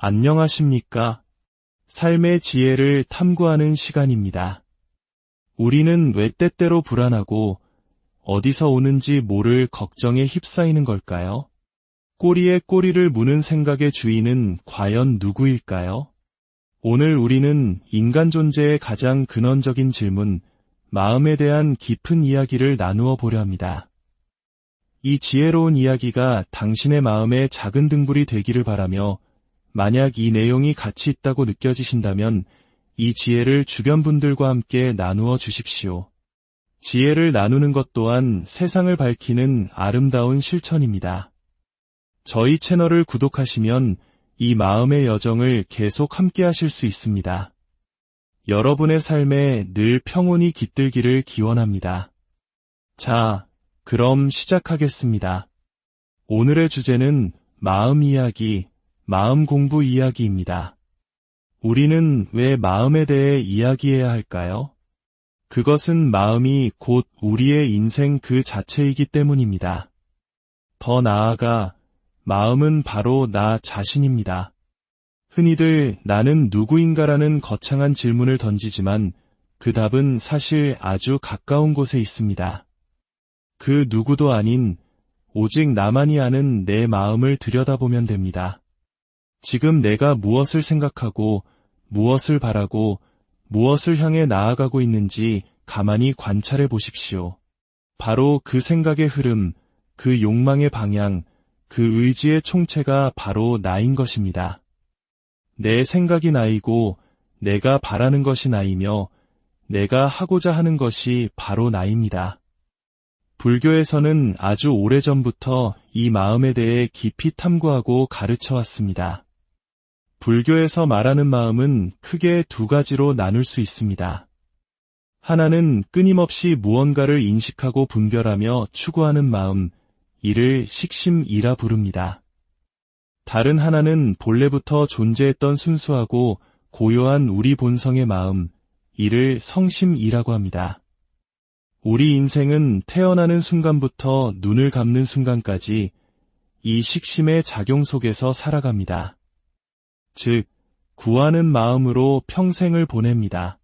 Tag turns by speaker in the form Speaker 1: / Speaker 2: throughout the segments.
Speaker 1: 안녕하십니까? 삶의 지혜를 탐구하는 시간입니다. 우리는 왜 때때로 불안하고 어디서 오는지 모를 걱정에 휩싸이는 걸까요? 꼬리에 꼬리를 무는 생각의 주인은 과연 누구일까요? 오늘 우리는 인간 존재의 가장 근원적인 질문, 마음에 대한 깊은 이야기를 나누어 보려 합니다. 이 지혜로운 이야기가 당신의 마음의 작은 등불이 되기를 바라며, 만약 이 내용이 가치 있다고 느껴지신다면 이 지혜를 주변 분들과 함께 나누어 주십시오. 지혜를 나누는 것 또한 세상을 밝히는 아름다운 실천입니다. 저희 채널을 구독하시면 이 마음의 여정을 계속 함께 하실 수 있습니다. 여러분의 삶에 늘 평온이 깃들기를 기원합니다. 자, 그럼 시작하겠습니다. 오늘의 주제는 마음 이야기, 마음 공부 이야기입니다. 우리는 왜 마음에 대해 이야기해야 할까요? 그것은 마음이 곧 우리의 인생 그 자체이기 때문입니다. 더 나아가 마음은 바로 나 자신입니다. 흔히들 나는 누구인가라는 거창한 질문을 던지지만 그 답은 사실 아주 가까운 곳에 있습니다. 그 누구도 아닌 오직 나만이 아는 내 마음을 들여다보면 됩니다. 지금 내가 무엇을 생각하고 무엇을 바라고 무엇을 향해 나아가고 있는지 가만히 관찰해 보십시오. 바로 그 생각의 흐름, 그 욕망의 방향, 그 의지의 총체가 바로 나인 것입니다. 내 생각이 나이고 내가 바라는 것이 나이며 내가 하고자 하는 것이 바로 나입니다. 불교에서는 아주 오래전부터 이 마음에 대해 깊이 탐구하고 가르쳐 왔습니다. 불교에서 말하는 마음은 크게 두 가지로 나눌 수 있습니다. 하나는 끊임없이 무언가를 인식하고 분별하며 추구하는 마음, 이를 식심이라 부릅니다. 다른 하나는 본래부터 존재했던 순수하고 고요한 우리 본성의 마음, 이를 성심이라고 합니다. 우리 인생은 태어나는 순간부터 눈을 감는 순간까지 이 식심의 작용 속에서 살아갑니다. 즉, 구하는 마음으로 평생을 보냅니다.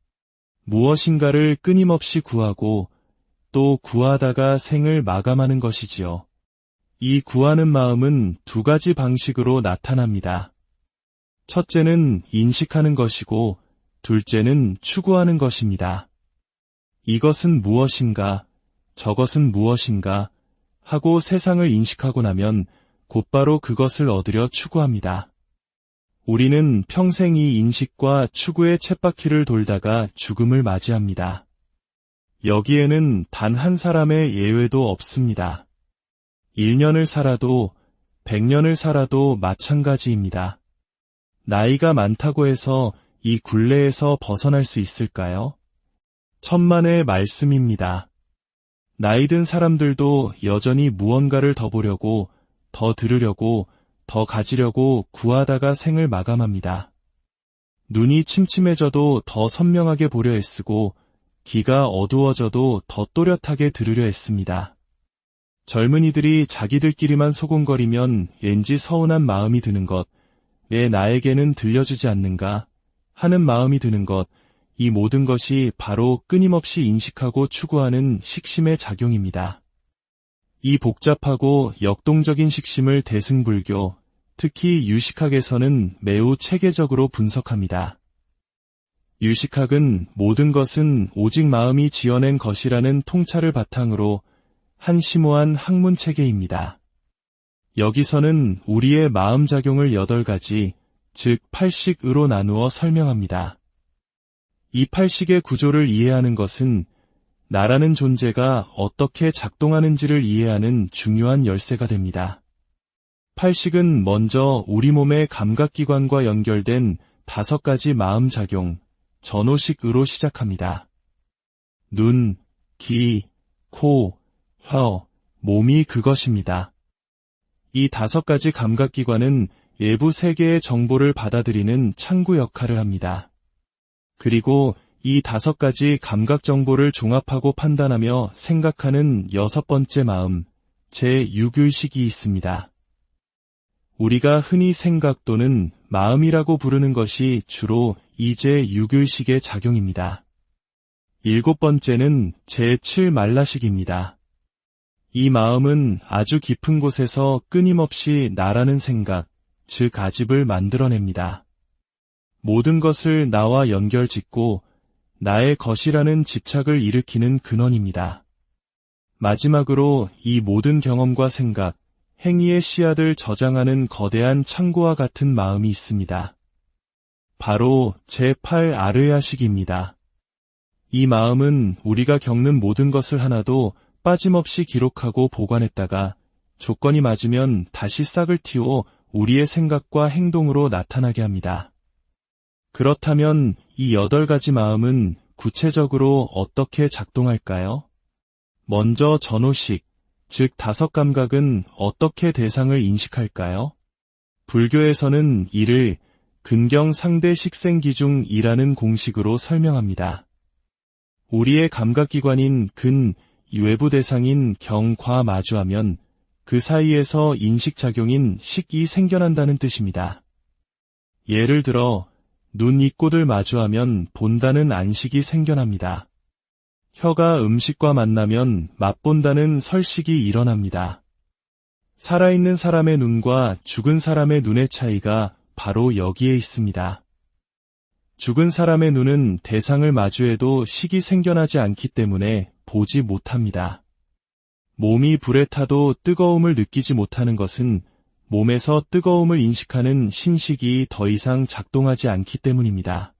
Speaker 1: 무엇인가를 끊임없이 구하고 또 구하다가 생을 마감하는 것이지요. 이 구하는 마음은 두 가지 방식으로 나타납니다. 첫째는 인식하는 것이고 둘째는 추구하는 것입니다. 이것은 무엇인가, 저것은 무엇인가 하고 세상을 인식하고 나면 곧바로 그것을 얻으려 추구합니다. 우리는 평생 이 인식과 추구의 쳇바퀴를 돌다가 죽음을 맞이합니다. 여기에는 단 한 사람의 예외도 없습니다. 1년을 살아도 100년을 살아도 마찬가지입니다. 나이가 많다고 해서 이 굴레에서 벗어날 수 있을까요? 천만의 말씀입니다. 나이 든 사람들도 여전히 무언가를 더 보려고, 더 들으려고, 더 가지려고 구하다가 생을 마감합니다. 눈이 침침해져도 더 선명하게 보려 애쓰고 귀가 어두워져도 더 또렷하게 들으려 애씁니다. 젊은이들이 자기들끼리만 소곤거리면 왠지 서운한 마음이 드는 것, 왜 나에게는 들려주지 않는가 하는 마음이 드는 것, 이 모든 것이 바로 끊임없이 인식하고 추구하는 식심의 작용입니다. 이 복잡하고 역동적인 식심을 대승불교, 특히 유식학에서는 매우 체계적으로 분석합니다. 유식학은 모든 것은 오직 마음이 지어낸 것이라는 통찰을 바탕으로 한 심오한 학문 체계입니다. 여기서는 우리의 마음작용을 8가지, 즉 8식으로 나누어 설명합니다. 이 8식의 구조를 이해하는 것은 나라는 존재가 어떻게 작동하는지를 이해하는 중요한 열쇠가 됩니다. 8식은 먼저 우리 몸의 감각기관과 연결된 5가지 마음작용, 전오식으로 시작합니다. 눈, 귀, 코, 혀, 몸이 그것입니다. 이 5가지 감각기관은 외부 세계의 정보를 받아들이는 창구 역할을 합니다. 그리고 이 5가지 감각 정보를 종합하고 판단하며 생각하는 6번째 마음, 제6의식이 있습니다. 우리가 흔히 생각 또는 마음이라고 부르는 것이 주로 이 제6의식의 작용입니다. 7번째는 제7말라식입니다. 이 마음은 아주 깊은 곳에서 끊임없이 나라는 생각, 즉 아집을 만들어냅니다. 모든 것을 나와 연결짓고 나의 것이라는 집착을 일으키는 근원입니다. 마지막으로 이 모든 경험과 생각, 행위의 씨앗을 저장하는 거대한 창고와 같은 마음이 있습니다. 바로 제8아르야식입니다. 이 마음은 우리가 겪는 모든 것을 하나도 빠짐없이 기록하고 보관했다가 조건이 맞으면 다시 싹을 틔워 우리의 생각과 행동으로 나타나게 합니다. 그렇다면 이 8가지 마음은 구체적으로 어떻게 작동할까요? 먼저 전오식, 즉 5감각은 어떻게 대상을 인식할까요? 불교에서는 이를 근경 상대 식생기중이라는 공식으로 설명합니다. 우리의 감각기관인 근, 외부 대상인 경과 마주하면 그 사이에서 인식작용인 식이 생겨난다는 뜻입니다. 예를 들어 눈, 입꼬들 마주하면 본다는 안식이 생겨납니다. 혀가 음식과 만나면 맛본다는 설식이 일어납니다. 살아있는 사람의 눈과 죽은 사람의 눈의 차이가 바로 여기에 있습니다. 죽은 사람의 눈은 대상을 마주해도 식이 생겨나지 않기 때문에 보지 못합니다. 몸이 불에 타도 뜨거움을 느끼지 못하는 것은 몸에서 뜨거움을 인식하는 신식이 더 이상 작동하지 않기 때문입니다.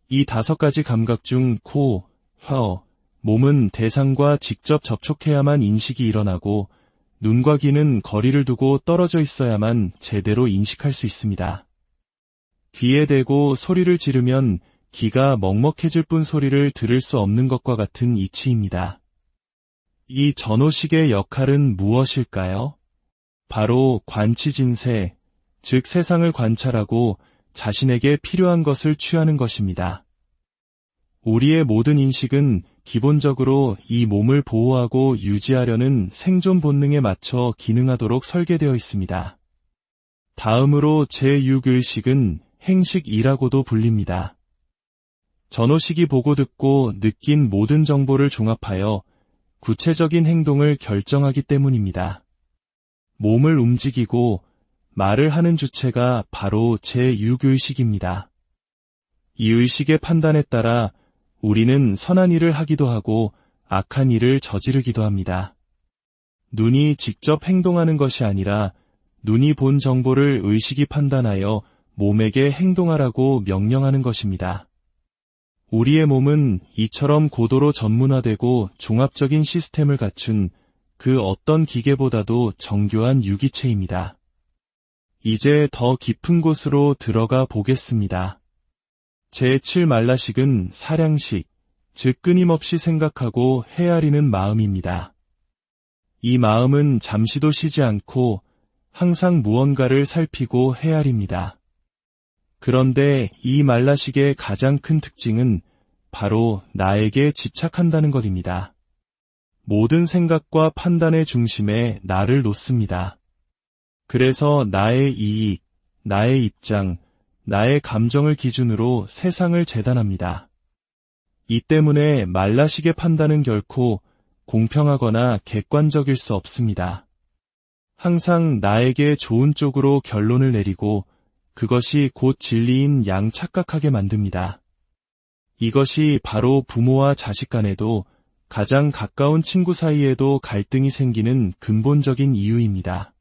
Speaker 1: 이 5가지 감각 중 코, 혀, 몸은 대상과 직접 접촉해야만 인식이 일어나고 눈과 귀는 거리를 두고 떨어져 있어야만 제대로 인식할 수 있습니다. 귀에 대고 소리를 지르면 귀가 먹먹해질 뿐 소리를 들을 수 없는 것과 같은 이치입니다. 이 전오식의 역할은 무엇일까요? 바로 관치진세, 즉 세상을 관찰하고 자신에게 필요한 것을 취하는 것입니다. 우리의 모든 인식은 기본적으로 이 몸을 보호하고 유지하려는 생존 본능에 맞춰 기능하도록 설계되어 있습니다. 다음으로 제6의식은 행식이라고도 불립니다. 전오식이 보고 듣고 느낀 모든 정보를 종합하여 구체적인 행동을 결정하기 때문입니다. 몸을 움직이고 말을 하는 주체가 바로 제6의식입니다. 이 의식의 판단에 따라 우리는 선한 일을 하기도 하고 악한 일을 저지르기도 합니다. 눈이 직접 행동하는 것이 아니라 눈이 본 정보를 의식이 판단하여 몸에게 행동하라고 명령하는 것입니다. 우리의 몸은 이처럼 고도로 전문화되고 종합적인 시스템을 갖춘 그 어떤 기계보다도 정교한 유기체입니다. 이제 더 깊은 곳으로 들어가 보겠습니다. 제7말라식은 사량식, 즉 끊임없이 생각하고 헤아리는 마음입니다. 이 마음은 잠시도 쉬지 않고 항상 무언가를 살피고 헤아립니다. 그런데 이 말라식의 가장 큰 특징은 바로 나에게 집착한다는 것입니다. 모든 생각과 판단의 중심에 나를 놓습니다. 그래서 나의 이익, 나의 입장, 나의 감정을 기준으로 세상을 재단합니다. 이 때문에 말라식의 판단은 결코 공평하거나 객관적일 수 없습니다. 항상 나에게 좋은 쪽으로 결론을 내리고 그것이 곧 진리인 양 착각하게 만듭니다. 이것이 바로 부모와 자식 간에도 가장 가까운 친구 사이에도 갈등이 생기는 근본적인 이유입니다.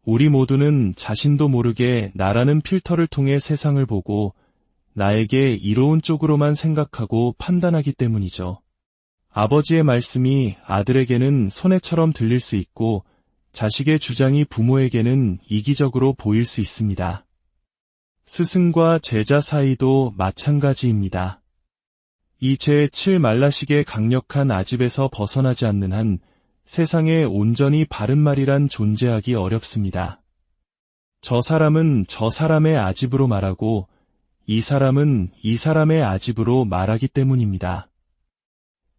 Speaker 1: 우리 모두는 자신도 모르게 나라는 필터를 통해 세상을 보고 나에게 이로운 쪽으로만 생각하고 판단하기 때문이죠. 아버지의 말씀이 아들에게는 손해처럼 들릴 수 있고 자식의 주장이 부모에게는 이기적으로 보일 수 있습니다. 스승과 제자 사이도 마찬가지입니다. 이 제7말라식의 강력한 아집에서 벗어나지 않는 한 세상에 온전히 바른 말이란 존재하기 어렵습니다. 저 사람은 저 사람의 아집으로 말하고 이 사람은 이 사람의 아집으로 말하기 때문입니다.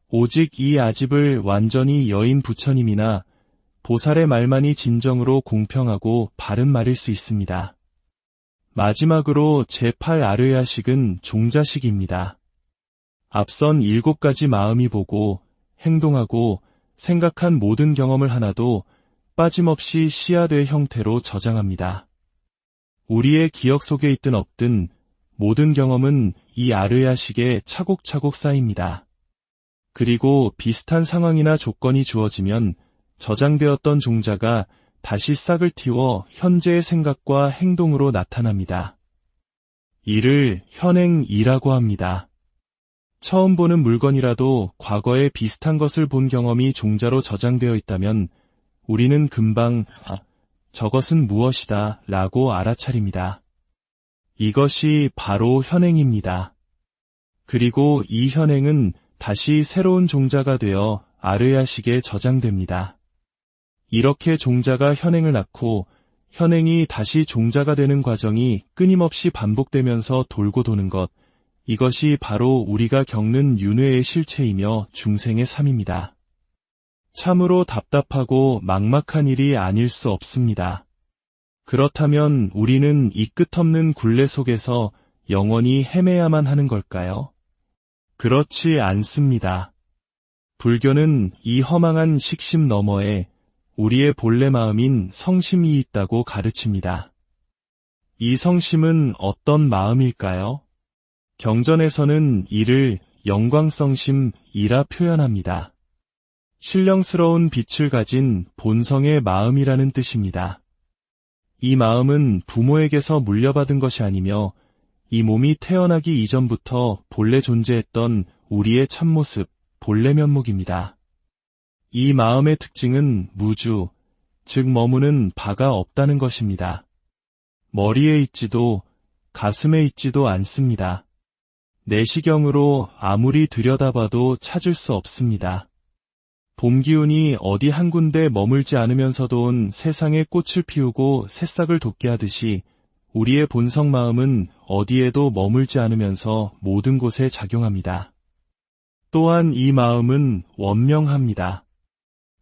Speaker 1: 오직 이 아집을 완전히 여인 부처님이나 보살의 말만이 진정으로 공평하고 바른 말일 수 있습니다. 마지막으로 제8아르야식은 종자식입니다. 앞선 7가지 마음이 보고 행동하고 생각한 모든 경험을 하나도 빠짐없이 씨앗의 형태로 저장합니다. 우리의 기억 속에 있든 없든 모든 경험은 이 아르야식에 차곡차곡 쌓입니다. 그리고 비슷한 상황이나 조건이 주어지면 저장되었던 종자가 다시 싹을 틔워 현재의 생각과 행동으로 나타납니다. 이를 현행이라고 합니다. 처음 보는 물건이라도 과거에 비슷한 것을 본 경험이 종자로 저장되어 있다면 우리는 금방 저것은 무엇이다 라고 알아차립니다. 이것이 바로 현행입니다. 그리고 이 현행은 다시 새로운 종자가 되어 아르야식에 저장됩니다. 이렇게 종자가 현행을 낳고 현행이 다시 종자가 되는 과정이 끊임없이 반복되면서 돌고 도는 것, 이것이 바로 우리가 겪는 윤회의 실체이며 중생의 삶입니다. 참으로 답답하고 막막한 일이 아닐 수 없습니다. 그렇다면 우리는 이 끝없는 굴레 속에서 영원히 헤매야만 하는 걸까요? 그렇지 않습니다. 불교는 이 허망한 식심 너머에 우리의 본래 마음인 성심이 있다고 가르칩니다. 이 성심은 어떤 마음일까요? 경전에서는 이를 영광성심이라 표현합니다. 신령스러운 빛을 가진 본성의 마음이라는 뜻입니다. 이 마음은 부모에게서 물려받은 것이 아니며 이 몸이 태어나기 이전부터 본래 존재했던 우리의 참모습, 본래 면목입니다. 이 마음의 특징은 무주, 즉 머무는 바가 없다는 것입니다. 머리에 있지도 가슴에 있지도 않습니다. 내시경으로 아무리 들여다봐도 찾을 수 없습니다. 봄 기운이 어디 한 군데 머물지 않으면서도 온 세상에 꽃을 피우고 새싹을 돋게 하듯이 우리의 본성 마음은 어디에도 머물지 않으면서 모든 곳에 작용합니다. 또한 이 마음은 원명합니다.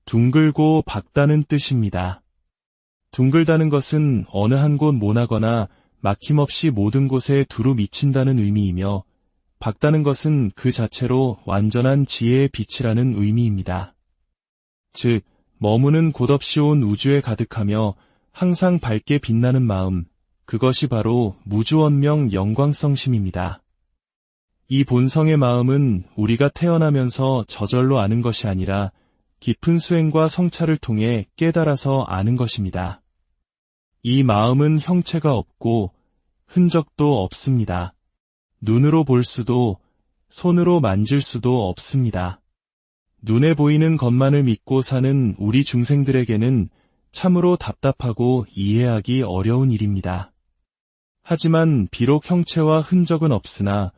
Speaker 1: 둥글고 밝다는 뜻입니다. 둥글다는 것은 어느 한 곳 모나거나 막힘없이 모든 곳에 두루 미친다는 의미이며 밝다는 것은 그 자체로 완전한 지혜의 빛이라는 의미입니다. 즉, 머무는 곳 없이 온 우주에 가득하며 항상 밝게 빛나는 마음, 그것이 바로 무주원명 영광성심입니다. 이 본성의 마음은 우리가 태어나면서 저절로 아는 것이 아니라 깊은 수행과 성찰을 통해 깨달아서 아는 것입니다. 이 마음은 형체가 없고 흔적도 없습니다. 눈으로 볼 수도 손으로 만질 수도 없습니다. 눈에 보이는 것만을 믿고 사는 우리 중생들에게는 참으로 답답하고 이해하기 어려운 일입니다. 하지만 비록 형체와 흔적은 없으나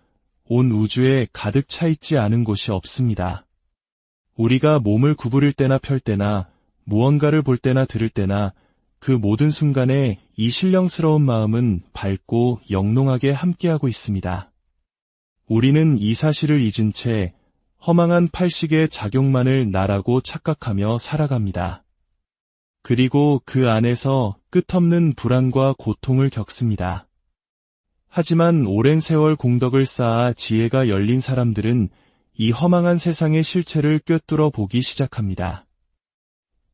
Speaker 1: 온 우주에 가득 차 있지 않은 곳이 없습니다. 우리가 몸을 구부릴 때나 펼 때나 무언가를 볼 때나 들을 때나 그 모든 순간에 이 신령스러운 마음은 밝고 영롱하게 함께하고 있습니다. 우리는 이 사실을 잊은 채 허망한 팔식의 작용만을 나라고 착각하며 살아갑니다. 그리고 그 안에서 끝없는 불안과 고통을 겪습니다. 하지만 오랜 세월 공덕을 쌓아 지혜가 열린 사람들은 이 허망한 세상의 실체를 꿰뚫어 보기 시작합니다.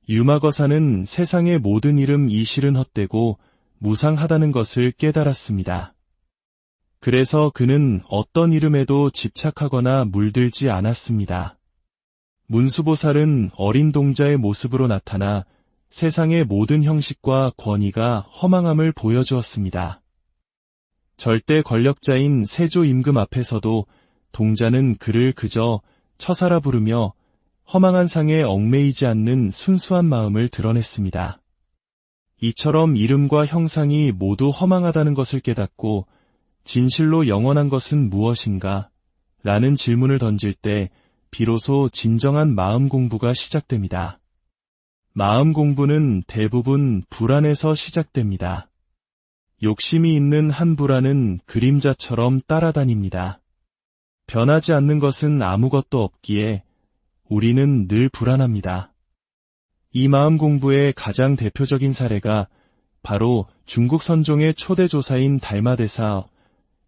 Speaker 1: 유마거사는 세상의 모든 이름 이실은 헛되고 무상하다는 것을 깨달았습니다. 그래서 그는 어떤 이름에도 집착하거나 물들지 않았습니다. 문수보살은 어린 동자의 모습으로 나타나 세상의 모든 형식과 권위가 허망함을 보여주었습니다. 절대 권력자인 세조 임금 앞에서도 동자는 그를 그저 처사라 부르며 허망한 상에 얽매이지 않는 순수한 마음을 드러냈습니다. 이처럼 이름과 형상이 모두 허망하다는 것을 깨닫고 진실로 영원한 것은 무엇인가? 라는 질문을 던질 때 비로소 진정한 마음 공부가 시작됩니다. 마음 공부는 대부분 불안에서 시작됩니다. 욕심이 있는 한 불안은 그림자처럼 따라다닙니다. 변하지 않는 것은 아무것도 없기에 우리는 늘 불안합니다. 이 마음 공부의 가장 대표적인 사례가 바로 중국 선종의 초대 조사인 달마대사,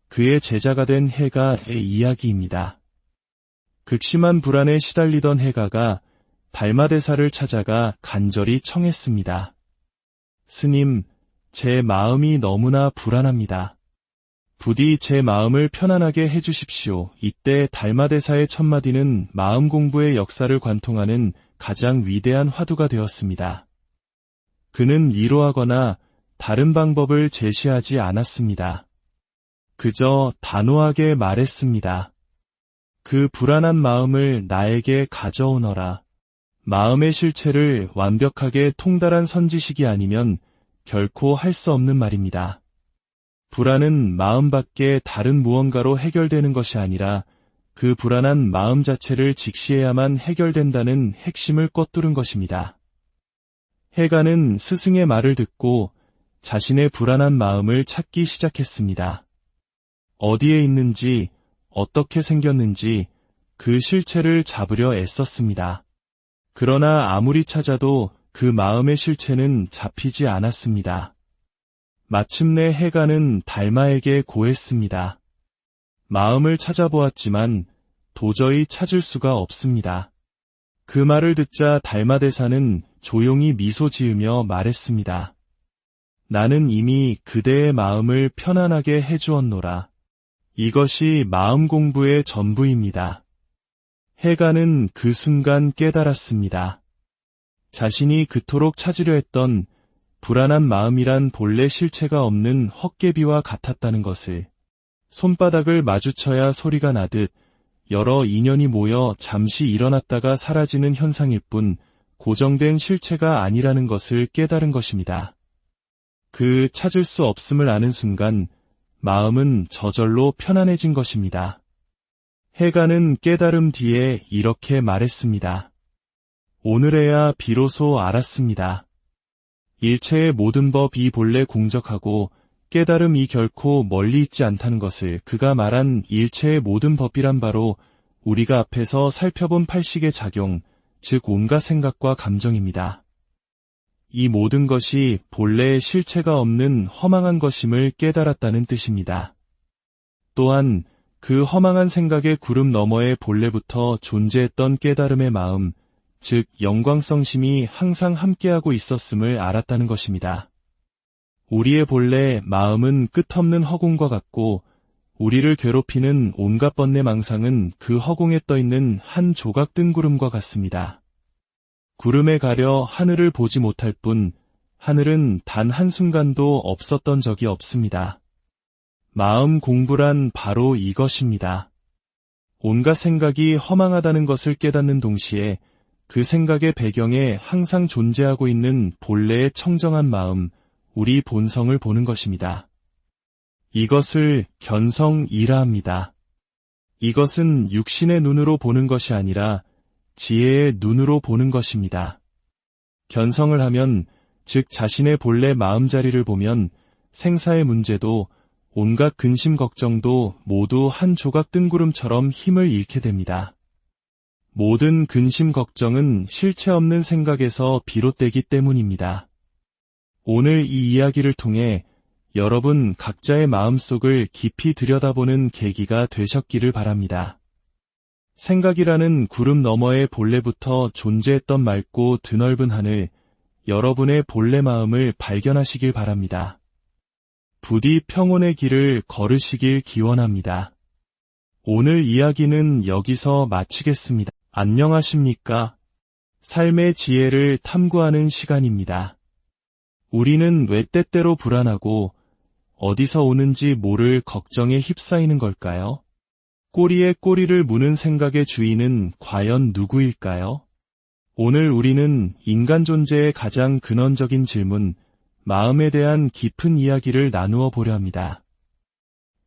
Speaker 1: 그의 제자가 된 해가의 이야기입니다. 극심한 불안에 시달리던 해가가 달마대사를 찾아가 간절히 청했습니다. 스님, 제 마음이 너무나 불안합니다. 부디 제 마음을 편안하게 해주십시오. 이때 달마대사의 첫마디는 마음 공부의 역사를 관통하는 가장 위대한 화두가 되었습니다. 그는 위로하거나 다른 방법을 제시하지 않았습니다. 그저 단호하게 말했습니다. 그 불안한 마음을 나에게 가져오너라. 마음의 실체를 완벽하게 통달한 선지식이 아니면 결코 할 수 없는 말입니다. 불안은 마음 밖에 다른 무언가로 해결되는 것이 아니라 그 불안한 마음 자체를 직시해야만 해결된다는 핵심을 꿰뚫은 것입니다. 해가는 스승의 말을 듣고 자신의 불안한 마음을 찾기 시작했습니다. 어디에 있는지, 어떻게 생겼는지 그 실체를 잡으려 애썼습니다. 그러나 아무리 찾아도 그 마음의 실체는 잡히지 않았습니다. 마침내 해가는 달마에게 고했습니다. 마음을 찾아보았지만 도저히 찾을 수가 없습니다. 그 말을 듣자 달마대사는 조용히 미소 지으며 말했습니다. 나는 이미 그대의 마음을 편안하게 해주었노라. 이것이 마음 공부의 전부입니다. 해가는 그 순간 깨달았습니다. 자신이 그토록 찾으려 했던 불안한 마음이란 본래 실체가 없는 헛개비와 같았다는 것을, 손바닥을 마주쳐야 소리가 나듯 여러 인연이 모여 잠시 일어났다가 사라지는 현상일 뿐 고정된 실체가 아니라는 것을 깨달은 것입니다. 그 찾을 수 없음을 아는 순간 마음은 저절로 편안해진 것입니다. 해가는 깨달음 뒤에 이렇게 말했습니다. 오늘에야 비로소 알았습니다. 일체의 모든 법이 본래 공적하고 깨달음이 결코 멀리 있지 않다는 것을. 그가 말한 일체의 모든 법이란 바로 우리가 앞에서 살펴본 팔식의 작용, 즉 온갖 생각과 감정입니다. 이 모든 것이 본래의 실체가 없는 허망한 것임을 깨달았다는 뜻입니다. 또한 그 허망한 생각의 구름 너머에 본래부터 존재했던 깨달음의 마음, 즉 영광성심이 항상 함께하고 있었음을 알았다는 것입니다. 우리의 본래 마음은 끝없는 허공과 같고 우리를 괴롭히는 온갖 번뇌 망상은 그 허공에 떠있는 한 조각 뜬구름과 같습니다. 구름에 가려 하늘을 보지 못할 뿐 하늘은 단 한순간도 없었던 적이 없습니다. 마음 공부란 바로 이것입니다. 온갖 생각이 허망하다는 것을 깨닫는 동시에 그 생각의 배경에 항상 존재하고 있는 본래의 청정한 마음, 우리 본성을 보는 것입니다. 이것을 견성이라 합니다. 이것은 육신의 눈으로 보는 것이 아니라 지혜의 눈으로 보는 것입니다. 견성을 하면, 즉 자신의 본래 마음자리를 보면 생사의 문제도 온갖 근심 걱정도 모두 한 조각 뜬구름처럼 힘을 잃게 됩니다. 모든 근심 걱정은 실체 없는 생각에서 비롯되기 때문입니다. 오늘 이 이야기를 통해 여러분 각자의 마음속을 깊이 들여다보는 계기가 되셨기를 바랍니다. 생각이라는 구름 너머의 본래부터 존재했던 맑고 드넓은 하늘, 여러분의 본래 마음을 발견하시길 바랍니다. 부디 평온의 길을 걸으시길 기원합니다. 오늘 이야기는 여기서 마치겠습니다. 안녕하십니까? 삶의 지혜를 탐구하는 시간입니다. 우리는 왜 때때로 불안하고 어디서 오는지 모를 걱정에 휩싸이는 걸까요? 꼬리에 꼬리를 무는 생각의 주인은 과연 누구일까요? 오늘 우리는 인간 존재의 가장 근원적인 질문, 마음에 대한 깊은 이야기를 나누어 보려 합니다.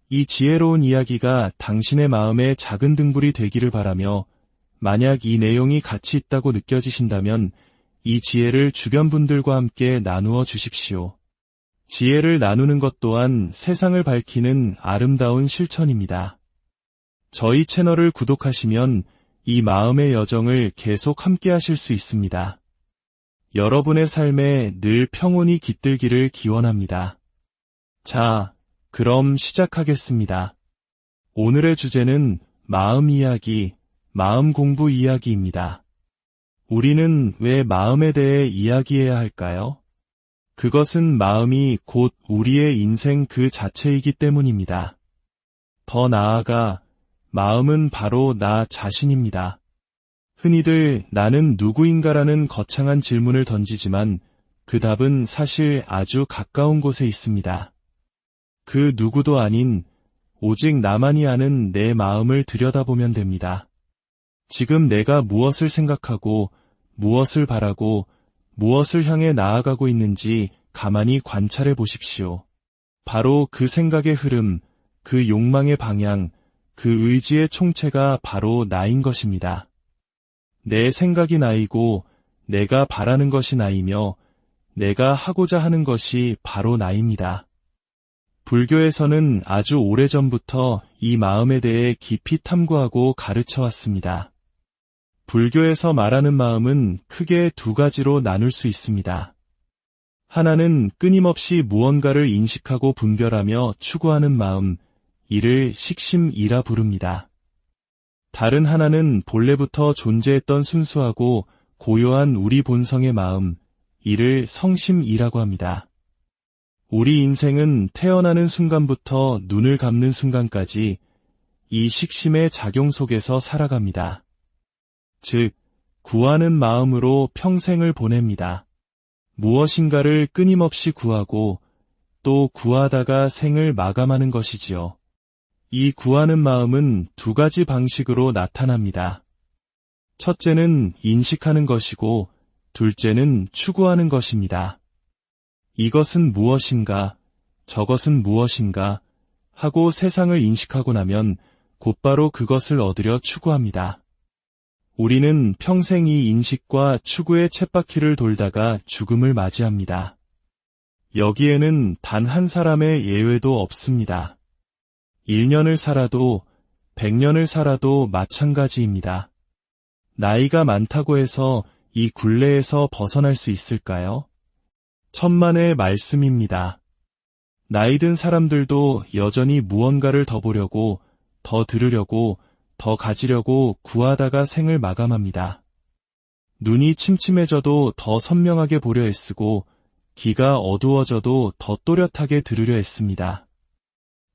Speaker 1: 이 지혜로운 이야기가 당신의 마음의 작은 등불이 되기를 바라며, 만약 이 내용이 가치 있다고 느껴지신다면 이 지혜를 주변 분들과 함께 나누어 주십시오. 지혜를 나누는 것 또한 세상을 밝히는 아름다운 실천입니다. 저희 채널을 구독하시면 이 마음의 여정을 계속 함께 하실 수 있습니다. 여러분의 삶에 늘 평온이 깃들기를 기원합니다. 자, 그럼 시작하겠습니다. 오늘의 주제는 마음 이야기, 마음 공부 이야기입니다. 우리는 왜 마음에 대해 이야기해야 할까요? 그것은 마음이 곧 우리의 인생 그 자체이기 때문입니다. 더 나아가 마음은 바로 나 자신입니다. 흔히들 나는 누구인가라는 거창한 질문을 던지지만 그 답은 사실 아주 가까운 곳에 있습니다. 그 누구도 아닌 오직 나만이 아는 내 마음을 들여다보면 됩니다. 지금 내가 무엇을 생각하고 무엇을 바라고 무엇을 향해 나아가고 있는지 가만히 관찰해 보십시오. 바로 그 생각의 흐름, 그 욕망의 방향, 그 의지의 총체가 바로 나인 것입니다. 내 생각이 나이고 내가 바라는 것이 나이며 내가 하고자 하는 것이 바로 나입니다. 불교에서는 아주 오래전부터 이 마음에 대해 깊이 탐구하고 가르쳐 왔습니다. 불교에서 말하는 마음은 크게 두 가지로 나눌 수 있습니다. 하나는 끊임없이 무언가를 인식하고 분별하며 추구하는 마음, 이를 식심이라 부릅니다. 다른 하나는 본래부터 존재했던 순수하고 고요한 우리 본성의 마음, 이를 성심이라고 합니다. 우리 인생은 태어나는 순간부터 눈을 감는 순간까지 이 식심의 작용 속에서 살아갑니다. 즉, 구하는 마음으로 평생을 보냅니다. 무엇인가를 끊임없이 구하고 또 구하다가 생을 마감하는 것이지요. 이 구하는 마음은 두 가지 방식으로 나타납니다. 첫째는 인식하는 것이고 둘째는 추구하는 것입니다. 이것은 무엇인가, 저것은 무엇인가 하고 세상을 인식하고 나면 곧바로 그것을 얻으려 추구합니다. 우리는 평생 이 인식과 추구의 쳇바퀴를 돌다가 죽음을 맞이합니다. 여기에는 단 한 사람의 예외도 없습니다. 1년을 살아도 100년을 살아도 마찬가지입니다. 나이가 많다고 해서 이 굴레에서 벗어날 수 있을까요? 천만의 말씀입니다. 나이 든 사람들도 여전히 무언가를 더 보려고, 더 들으려고, 더 가지려고 구하다가 생을 마감합니다. 눈이 침침해져도 더 선명하게 보려 애쓰고, 귀가 어두워져도 더 또렷하게 들으려 애씁니다.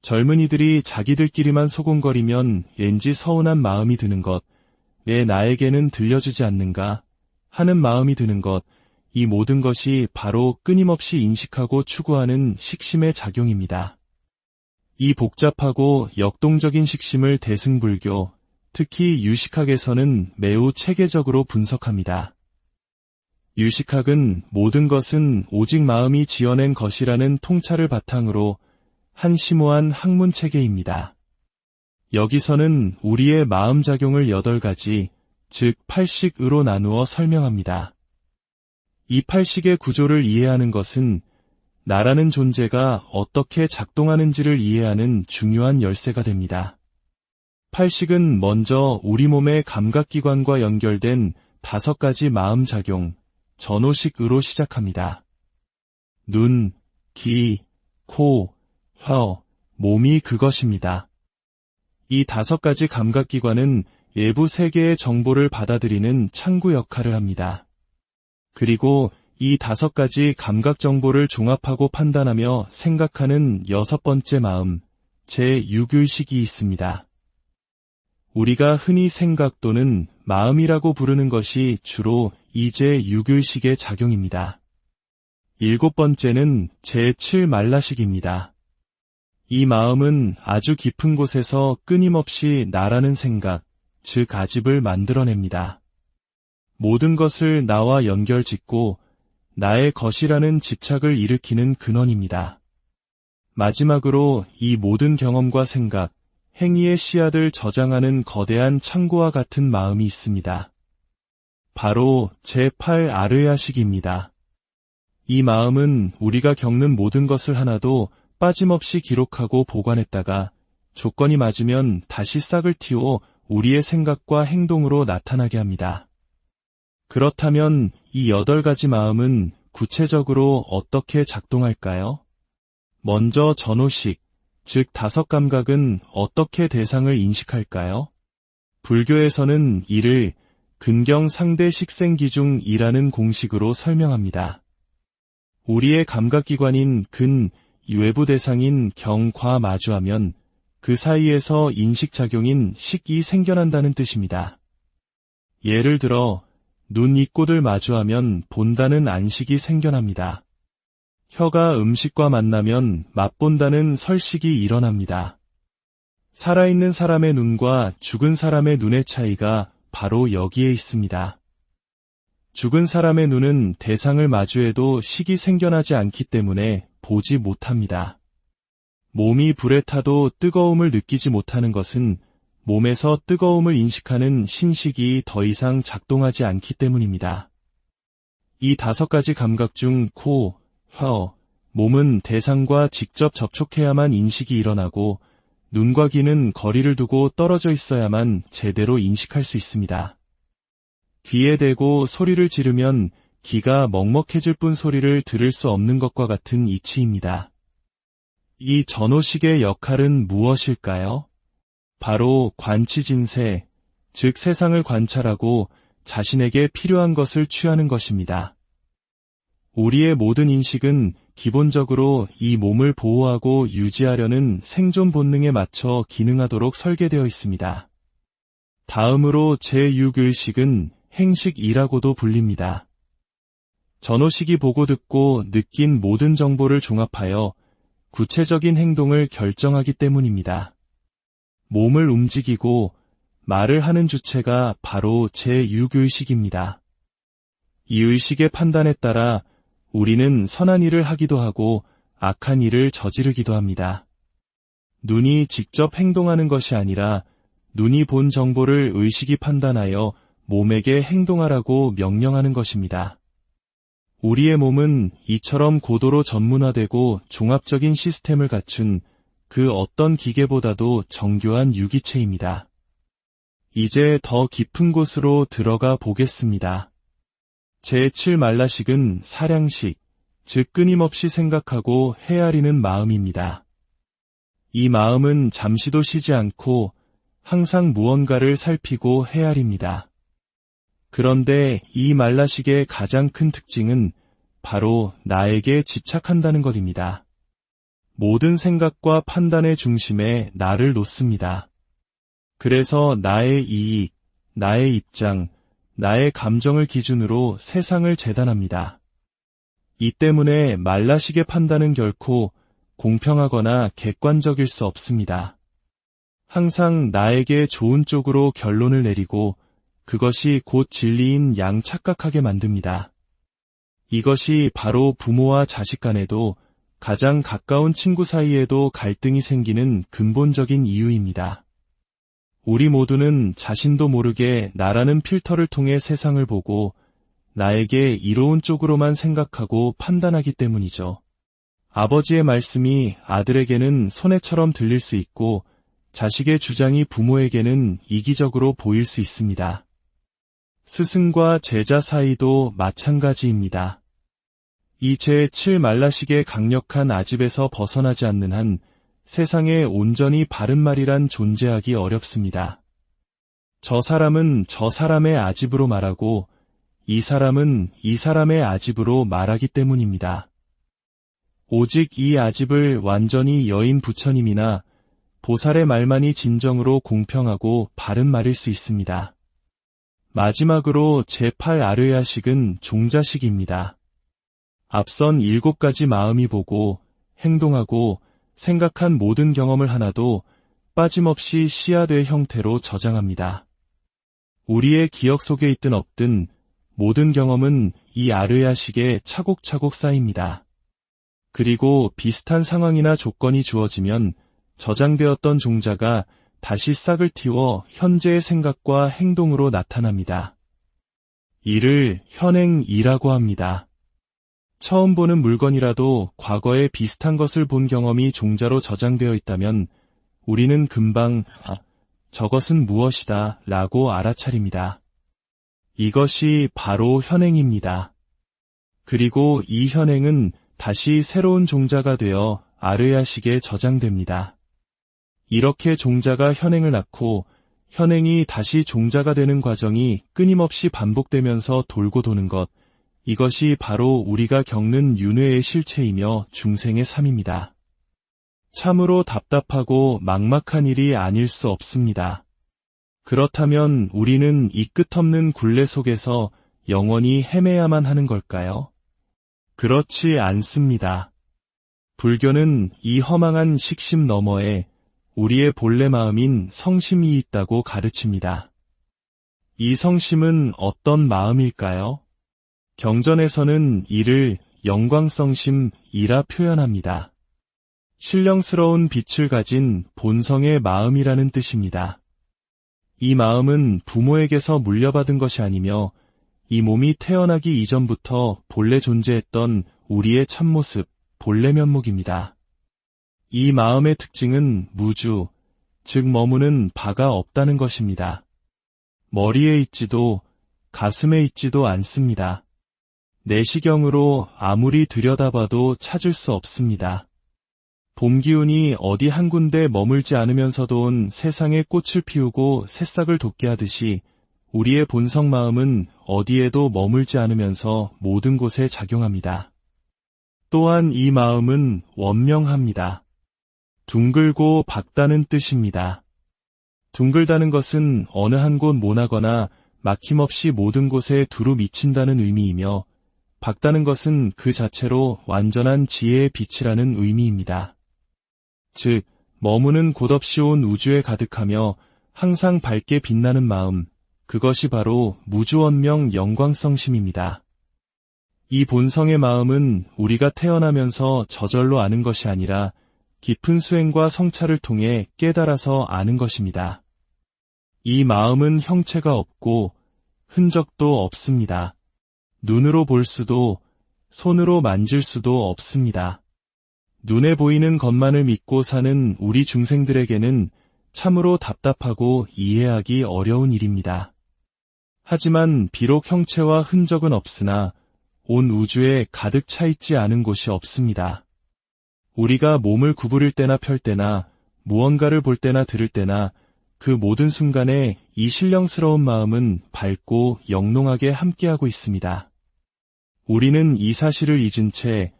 Speaker 1: 젊은이들이 자기들끼리만 소곤거리면 왠지 서운한 마음이 드는 것, 왜 나에게는 들려주지 않는가 하는 마음이 드는 것, 이 모든 것이 바로 끊임없이 인식하고 추구하는 식심의 작용입니다. 이 복잡하고 역동적인 식심을 대승불교, 특히 유식학에서는 매우 체계적으로 분석합니다. 유식학은 모든 것은 오직 마음이 지어낸 것이라는 통찰을 바탕으로 한 심오한 학문 체계입니다. 여기서는 우리의 마음작용을 8가지, 즉 8식으로 나누어 설명합니다. 이 8식의 구조를 이해하는 것은 나라는 존재가 어떻게 작동하는지를 이해하는 중요한 열쇠가 됩니다. 8식은 먼저 우리 몸의 감각기관과 연결된 5가지 마음작용, 전오식으로 시작합니다. 눈, 귀, 코, 혀, 몸이 그것입니다. 이 5가지 감각기관은 외부 세계의 정보를 받아들이는 창구 역할을 합니다. 그리고 이 5가지 감각 정보를 종합하고 판단하며 생각하는 6번째 마음, 제6의식이 있습니다. 우리가 흔히 생각 또는 마음이라고 부르는 것이 주로 이 제6의식의 작용입니다. 7번째는 제7말라식입니다. 이 마음은 아주 깊은 곳에서 끊임없이 나라는 생각, 즉 아집을 만들어냅니다. 모든 것을 나와 연결짓고 나의 것이라는 집착을 일으키는 근원입니다. 마지막으로 이 모든 경험과 생각, 행위의 씨앗을 저장하는 거대한 창고와 같은 마음이 있습니다. 바로 제8아르야식입니다. 이 마음은 우리가 겪는 모든 것을 하나도 빠짐없이 기록하고 보관했다가 조건이 맞으면 다시 싹을 틔워 우리의 생각과 행동으로 나타나게 합니다. 그렇다면 이 8가지 마음은 구체적으로 어떻게 작동할까요? 먼저 전오식, 즉 5감각은 어떻게 대상을 인식할까요? 불교에서는 이를 근경 상대 식생기중이라는 공식으로 설명합니다. 우리의 감각기관인 근, 외부 대상인 경과 마주하면 그 사이에서 인식작용인 식이 생겨난다는 뜻입니다. 예를 들어 눈, 입꼬들 마주하면 본다는 안식이 생겨납니다. 혀가 음식과 만나면 맛본다는 설식이 일어납니다. 살아있는 사람의 눈과 죽은 사람의 눈의 차이가 바로 여기에 있습니다. 죽은 사람의 눈은 대상을 마주해도 식이 생겨나지 않기 때문에 보지 못합니다. 몸이 불에 타도 뜨거움을 느끼지 못하는 것은 몸에서 뜨거움을 인식하는 신식이 더 이상 작동하지 않기 때문입니다. 이 5가지 감각 중 코, 혀, 몸은 대상과 직접 접촉해야만 인식이 일어나고 눈과 귀는 거리를 두고 떨어져 있어야만 제대로 인식할 수 있습니다. 귀에 대고 소리를 지르면 귀가 먹먹해질 뿐 소리를 들을 수 없는 것과 같은 이치입니다. 이 전오식의 역할은 무엇일까요? 바로 관치진세, 즉 세상을 관찰하고 자신에게 필요한 것을 취하는 것입니다. 우리의 모든 인식은 기본적으로 이 몸을 보호하고 유지하려는 생존 본능에 맞춰 기능하도록 설계되어 있습니다. 다음으로 제6의식은 행식이라고도 불립니다. 전오식이 보고 듣고 느낀 모든 정보를 종합하여 구체적인 행동을 결정하기 때문입니다. 몸을 움직이고 말을 하는 주체가 바로 제6의식입니다. 이 의식의 판단에 따라 우리는 선한 일을 하기도 하고 악한 일을 저지르기도 합니다. 눈이 직접 행동하는 것이 아니라 눈이 본 정보를 의식이 판단하여 몸에게 행동하라고 명령하는 것입니다. 우리의 몸은 이처럼 고도로 전문화되고 종합적인 시스템을 갖춘 그 어떤 기계보다도 정교한 유기체입니다. 이제 더 깊은 곳으로 들어가 보겠습니다. 제7말라식은 사량식, 즉 끊임없이 생각하고 헤아리는 마음입니다. 이 마음은 잠시도 쉬지 않고 항상 무언가를 살피고 헤아립니다. 그런데 이 말라식의 가장 큰 특징은 바로 나에게 집착한다는 것입니다. 모든 생각과 판단의 중심에 나를 놓습니다. 그래서 나의 이익, 나의 입장, 나의 감정을 기준으로 세상을 재단합니다. 이 때문에 말라식의 판단은 결코 공평하거나 객관적일 수 없습니다. 항상 나에게 좋은 쪽으로 결론을 내리고 그것이 곧 진리인 양 착각하게 만듭니다. 이것이 바로 부모와 자식 간에도 가장 가까운 친구 사이에도 갈등이 생기는 근본적인 이유입니다. 우리 모두는 자신도 모르게 나라는 필터를 통해 세상을 보고 나에게 이로운 쪽으로만 생각하고 판단하기 때문이죠. 아버지의 말씀이 아들에게는 손해처럼 들릴 수 있고 자식의 주장이 부모에게는 이기적으로 보일 수 있습니다. 스승과 제자 사이도 마찬가지입니다. 이 제7말라식의 강력한 아집에서 벗어나지 않는 한 세상에 온전히 바른 말이란 존재하기 어렵습니다. 저 사람은 저 사람의 아집으로 말하고 이 사람은 이 사람의 아집으로 말하기 때문입니다. 오직 이 아집을 완전히 여인 부처님이나 보살의 말만이 진정으로 공평하고 바른 말일 수 있습니다. 마지막으로 제8아르야식은 종자식입니다. 앞선 7가지 마음이 보고 행동하고 생각한 모든 경험을 하나도 빠짐없이 씨앗의 형태로 저장합니다. 우리의 기억 속에 있든 없든 모든 경험은 이 아르야식에 차곡차곡 쌓입니다. 그리고 비슷한 상황이나 조건이 주어지면 저장되었던 종자가 다시 싹을 틔워 현재의 생각과 행동으로 나타납니다. 이를 현행이라고 합니다. 처음 보는 물건이라도 과거에 비슷한 것을 본 경험이 종자로 저장되어 있다면 우리는 금방 저것은 무엇이다 라고 알아차립니다. 이것이 바로 현행입니다. 그리고 이 현행은 다시 새로운 종자가 되어 아르야식에 저장됩니다. 이렇게 종자가 현행을 낳고 현행이 다시 종자가 되는 과정이 끊임없이 반복되면서 돌고 도는 것, 이것이 바로 우리가 겪는 윤회의 실체이며 중생의 삶입니다. 참으로 답답하고 막막한 일이 아닐 수 없습니다. 그렇다면 우리는 이 끝없는 굴레 속에서 영원히 헤매야만 하는 걸까요? 그렇지 않습니다. 불교는 이 허망한 식심 너머에 우리의 본래 마음인 성심이 있다고 가르칩니다. 이 성심은 어떤 마음일까요? 경전에서는 이를 영광성심이라 표현합니다. 신령스러운 빛을 가진 본성의 마음이라는 뜻입니다. 이 마음은 부모에게서 물려받은 것이 아니며 이 몸이 태어나기 이전부터 본래 존재했던 우리의 참모습, 본래 면목입니다. 이 마음의 특징은 무주, 즉 머무는 바가 없다는 것입니다. 머리에 있지도 가슴에 있지도 않습니다. 내시경으로 아무리 들여다봐도 찾을 수 없습니다. 봄 기운이 어디 한 군데 머물지 않으면서도 온 세상에 꽃을 피우고 새싹을 돋게 하듯이 우리의 본성 마음은 어디에도 머물지 않으면서 모든 곳에 작용합니다. 또한 이 마음은 원명합니다. 둥글고 밝다는 뜻입니다. 둥글다는 것은 어느 한 곳 모나거나 막힘없이 모든 곳에 두루 미친다는 의미이며 밝다는 것은 그 자체로 완전한 지혜의 빛이라는 의미입니다. 즉, 머무는 곳 없이 온 우주에 가득하며 항상 밝게 빛나는 마음, 그것이 바로 무주원명 영광성심입니다. 이 본성의 마음은 우리가 태어나면서 저절로 아는 것이 아니라 깊은 수행과 성찰을 통해 깨달아서 아는 것입니다. 이 마음은 형체가 없고 흔적도 없습니다. 눈으로 볼 수도 손으로 만질 수도 없습니다. 눈에 보이는 것만을 믿고 사는 우리 중생들에게는 참으로 답답하고 이해하기 어려운 일입니다. 하지만 비록 형체와 흔적은 없으나 온 우주에 가득 차 있지 않은 곳이 없습니다. 우리가 몸을 구부릴 때나 펼 때나 무언가를 볼 때나 들을 때나 그 모든 순간에 이 신령스러운 마음은 밝고 영롱하게 함께하고 있습니다. 우리는 이 사실을 잊은 채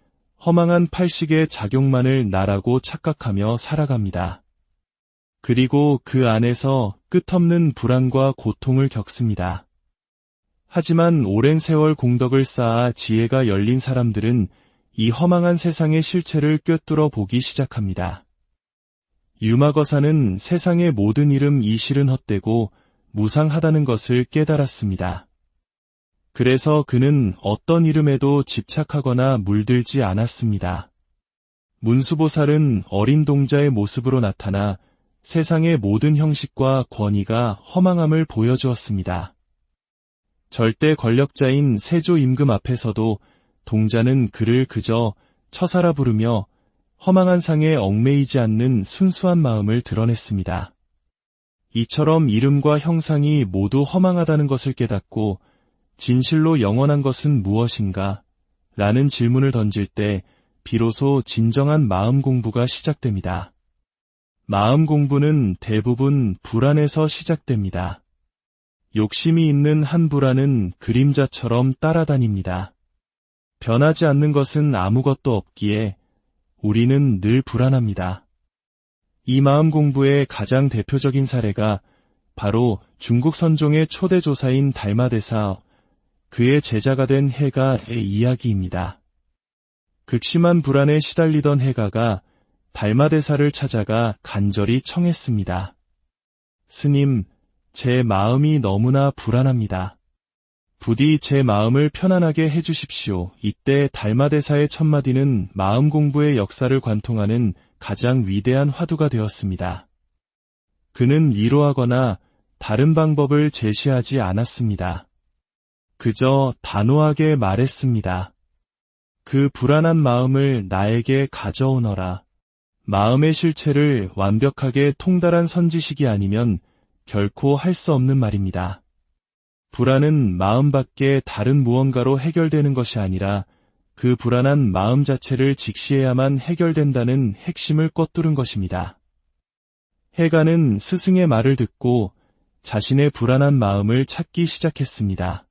Speaker 1: 허망한 팔식의 작용만을 나라고 착각하며 살아갑니다. 그리고 그 안에서 끝없는 불안과 고통을 겪습니다. 하지만 오랜 세월 공덕을 쌓아 지혜가 열린 사람들은 이 허망한 세상의 실체를 꿰뚫어 보기 시작합니다. 유마거사는 세상의 모든 이름 이실은 헛되고 무상하다는 것을 깨달았습니다. 그래서 그는 어떤 이름에도 집착하거나 물들지 않았습니다. 문수보살은 어린 동자의 모습으로 나타나 세상의 모든 형식과 권위가 허망함을 보여주었습니다. 절대 권력자인 세조 임금 앞에서도 동자는 그를 그저 처사라 부르며 허망한 상에 얽매이지 않는 순수한 마음을 드러냈습니다. 이처럼 이름과 형상이 모두 허망하다는 것을 깨닫고 진실로 영원한 것은 무엇인가? 라는 질문을 던질 때 비로소 진정한 마음 공부가 시작됩니다. 마음 공부는 대부분 불안에서 시작됩니다. 욕심이 있는 한 불안은 그림자처럼 따라다닙니다. 변하지 않는 것은 아무것도 없기에 우리는 늘 불안합니다. 이 마음 공부의 가장 대표적인 사례가 바로 중국 선종의 초대 조사인 달마대사, 그의 제자가 된 해가의 이야기입니다. 극심한 불안에 시달리던 해가가 달마대사를 찾아가 간절히 청했습니다. 스님, 제 마음이 너무나 불안합니다. 부디 제 마음을 편안하게 해주십시오. 이때 달마대사의 첫마디는 마음 공부의 역사를 관통하는 가장 위대한 화두가 되었습니다. 그는 위로하거나 다른 방법을 제시하지 않았습니다. 그저 단호하게 말했습니다. 그 불안한 마음을 나에게 가져오너라. 마음의 실체를 완벽하게 통달한 선지식이 아니면 결코 할 수 없는 말입니다. 불안은 마음 밖에 다른 무언가로 해결되는 것이 아니라 그 불안한 마음 자체를 직시해야만 해결된다는 핵심을 꿰뚫은 것입니다. 해가는 스승의 말을 듣고 자신의 불안한 마음을 찾기 시작했습니다.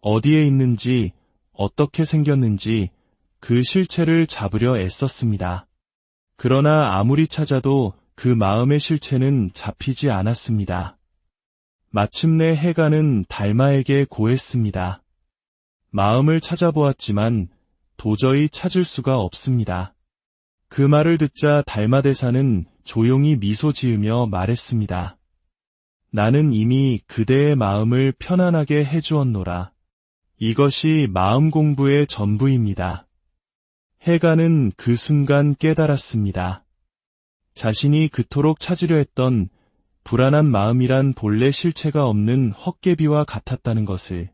Speaker 1: 어디에 있는지, 어떻게 생겼는지 그 실체를 잡으려 애썼습니다. 그러나 아무리 찾아도 그 마음의 실체는 잡히지 않았습니다. 마침내 해가는 달마에게 고했습니다. 마음을 찾아보았지만 도저히 찾을 수가 없습니다. 그 말을 듣자 달마대사는 조용히 미소 지으며 말했습니다. 나는 이미 그대의 마음을 편안하게 해주었노라. 이것이 마음 공부의 전부입니다. 해가는 그 순간 깨달았습니다. 자신이 그토록 찾으려 했던 불안한 마음이란 본래 실체가 없는 헛개비와 같았다는 것을,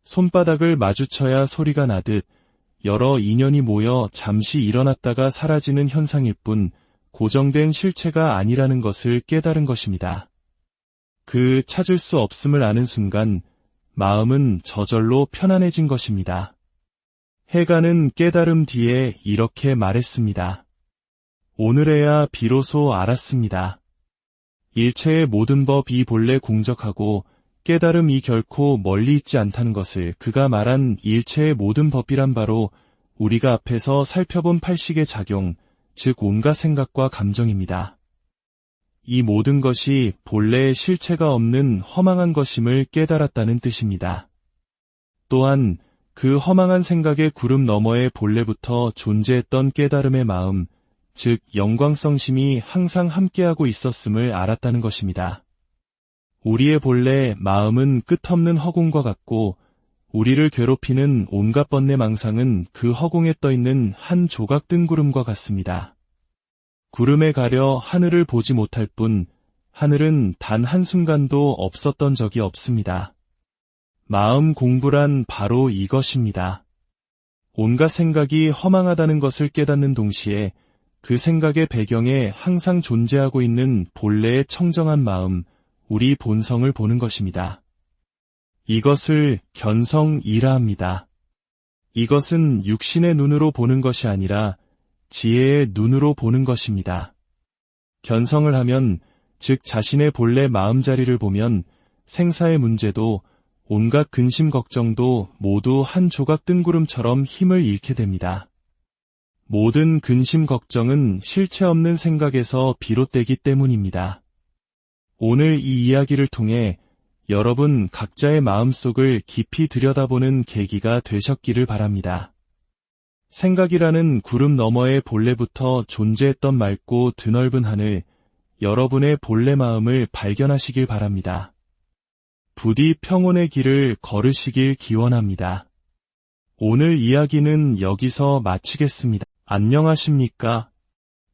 Speaker 1: 손바닥을 마주쳐야 소리가 나듯 여러 인연이 모여 잠시 일어났다가 사라지는 현상일 뿐 고정된 실체가 아니라는 것을 깨달은 것입니다. 그 찾을 수 없음을 아는 순간 마음은 저절로 편안해진 것입니다. 해가는 깨달음 뒤에 이렇게 말했습니다. 오늘에야 비로소 알았습니다. 일체의 모든 법이 본래 공적하고 깨달음이 결코 멀리 있지 않다는 것을, 그가 말한 일체의 모든 법이란 바로 우리가 앞에서 살펴본 팔식의 작용, 즉 온갖 생각과 감정입니다. 이 모든 것이 본래의 실체가 없는 허망한 것임을 깨달았다는 뜻입니다. 또한 그 허망한 생각의 구름 너머에 본래부터 존재했던 깨달음의 마음, 즉 영광성심이 항상 함께하고 있었음을 알았다는 것입니다. 우리의 본래 마음은 끝없는 허공과 같고 우리를 괴롭히는 온갖 번뇌 망상은 그 허공에 떠있는 한 조각 뜬구름과 같습니다. 구름에 가려 하늘을 보지 못할 뿐 하늘은 단 한순간도 없었던 적이 없습니다. 마음 공부란 바로 이것입니다. 온갖 생각이 허망하다는 것을 깨닫는 동시에 그 생각의 배경에 항상 존재하고 있는 본래의 청정한 마음, 우리 본성을 보는 것입니다. 이것을 견성이라 합니다. 이것은 육신의 눈으로 보는 것이 아니라 지혜의 눈으로 보는 것입니다. 견성을 하면, 즉 자신의 본래 마음자리를 보면 생사의 문제도 온갖 근심 걱정도 모두 한 조각 뜬구름처럼 힘을 잃게 됩니다. 모든 근심 걱정은 실체 없는 생각에서 비롯되기 때문입니다. 오늘 이 이야기를 통해 여러분 각자의 마음속을 깊이 들여다보는 계기가 되셨기를 바랍니다. 생각이라는 구름 너머의 본래부터 존재했던 맑고 드넓은 하늘, 여러분의 본래 마음을 발견하시길 바랍니다. 부디 평온의 길을 걸으시길 기원합니다. 오늘 이야기는 여기서 마치겠습니다. 안녕하십니까?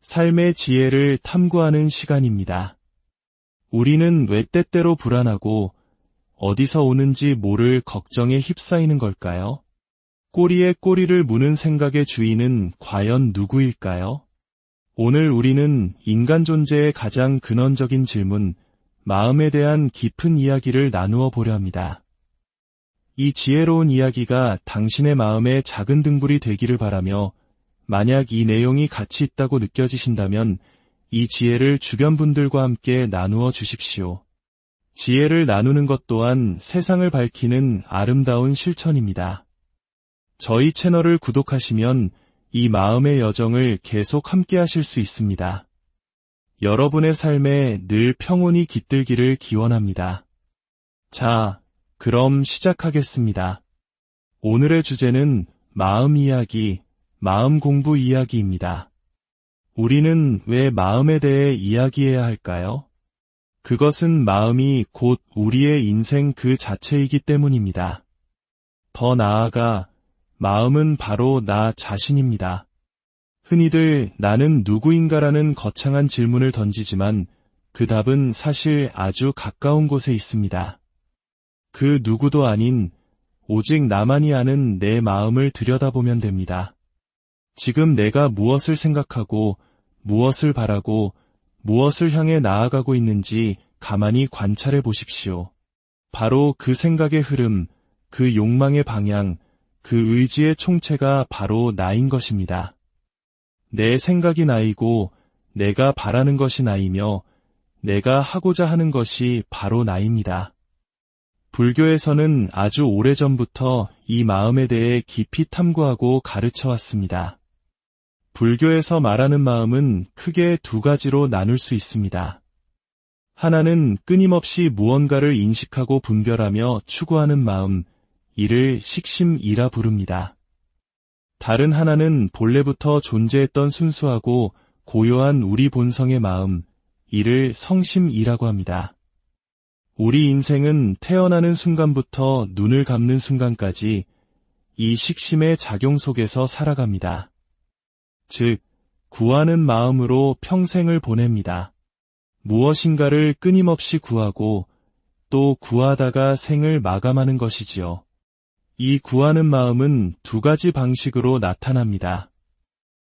Speaker 1: 삶의 지혜를 탐구하는 시간입니다. 우리는 왜 때때로 불안하고 어디서 오는지 모를 걱정에 휩싸이는 걸까요? 꼬리에 꼬리를 무는 생각의 주인은 과연 누구일까요? 오늘 우리는 인간 존재의 가장 근원적인 질문, 마음에 대한 깊은 이야기를 나누어 보려 합니다. 이 지혜로운 이야기가 당신의 마음의 작은 등불이 되기를 바라며, 만약 이 내용이 가치 있다고 느껴지신다면 이 지혜를 주변 분들과 함께 나누어 주십시오. 지혜를 나누는 것 또한 세상을 밝히는 아름다운 실천입니다. 저희 채널을 구독하시면 이 마음의 여정을 계속 함께 하실 수 있습니다. 여러분의 삶에 늘 평온이 깃들기를 기원합니다. 자, 그럼 시작하겠습니다. 오늘의 주제는 마음 이야기, 마음 공부 이야기입니다. 우리는 왜 마음에 대해 이야기해야 할까요? 그것은 마음이 곧 우리의 인생 그 자체이기 때문입니다. 더 나아가 마음은 바로 나 자신입니다. 흔히들 나는 누구인가라는 거창한 질문을 던지지만 그 답은 사실 아주 가까운 곳에 있습니다. 그 누구도 아닌 오직 나만이 아는 내 마음을 들여다보면 됩니다. 지금 내가 무엇을 생각하고 무엇을 바라고 무엇을 향해 나아가고 있는지 가만히 관찰해 보십시오. 바로 그 생각의 흐름, 그 욕망의 방향, 그 의지의 총체가 바로 나인 것입니다. 내 생각이 나이고 내가 바라는 것이 나이며 내가 하고자 하는 것이 바로 나입니다. 불교에서는 아주 오래전부터 이 마음에 대해 깊이 탐구하고 가르쳐 왔습니다. 불교에서 말하는 마음은 크게 두 가지로 나눌 수 있습니다. 하나는 끊임없이 무언가를 인식하고 분별하며 추구하는 마음, 이를 식심이라 부릅니다. 다른 하나는 본래부터 존재했던 순수하고 고요한 우리 본성의 마음, 이를 성심이라고 합니다. 우리 인생은 태어나는 순간부터 눈을 감는 순간까지 이 식심의 작용 속에서 살아갑니다. 즉, 구하는 마음으로 평생을 보냅니다. 무엇인가를 끊임없이 구하고 또 구하다가 생을 마감하는 것이지요. 이 구하는 마음은 두 가지 방식으로 나타납니다.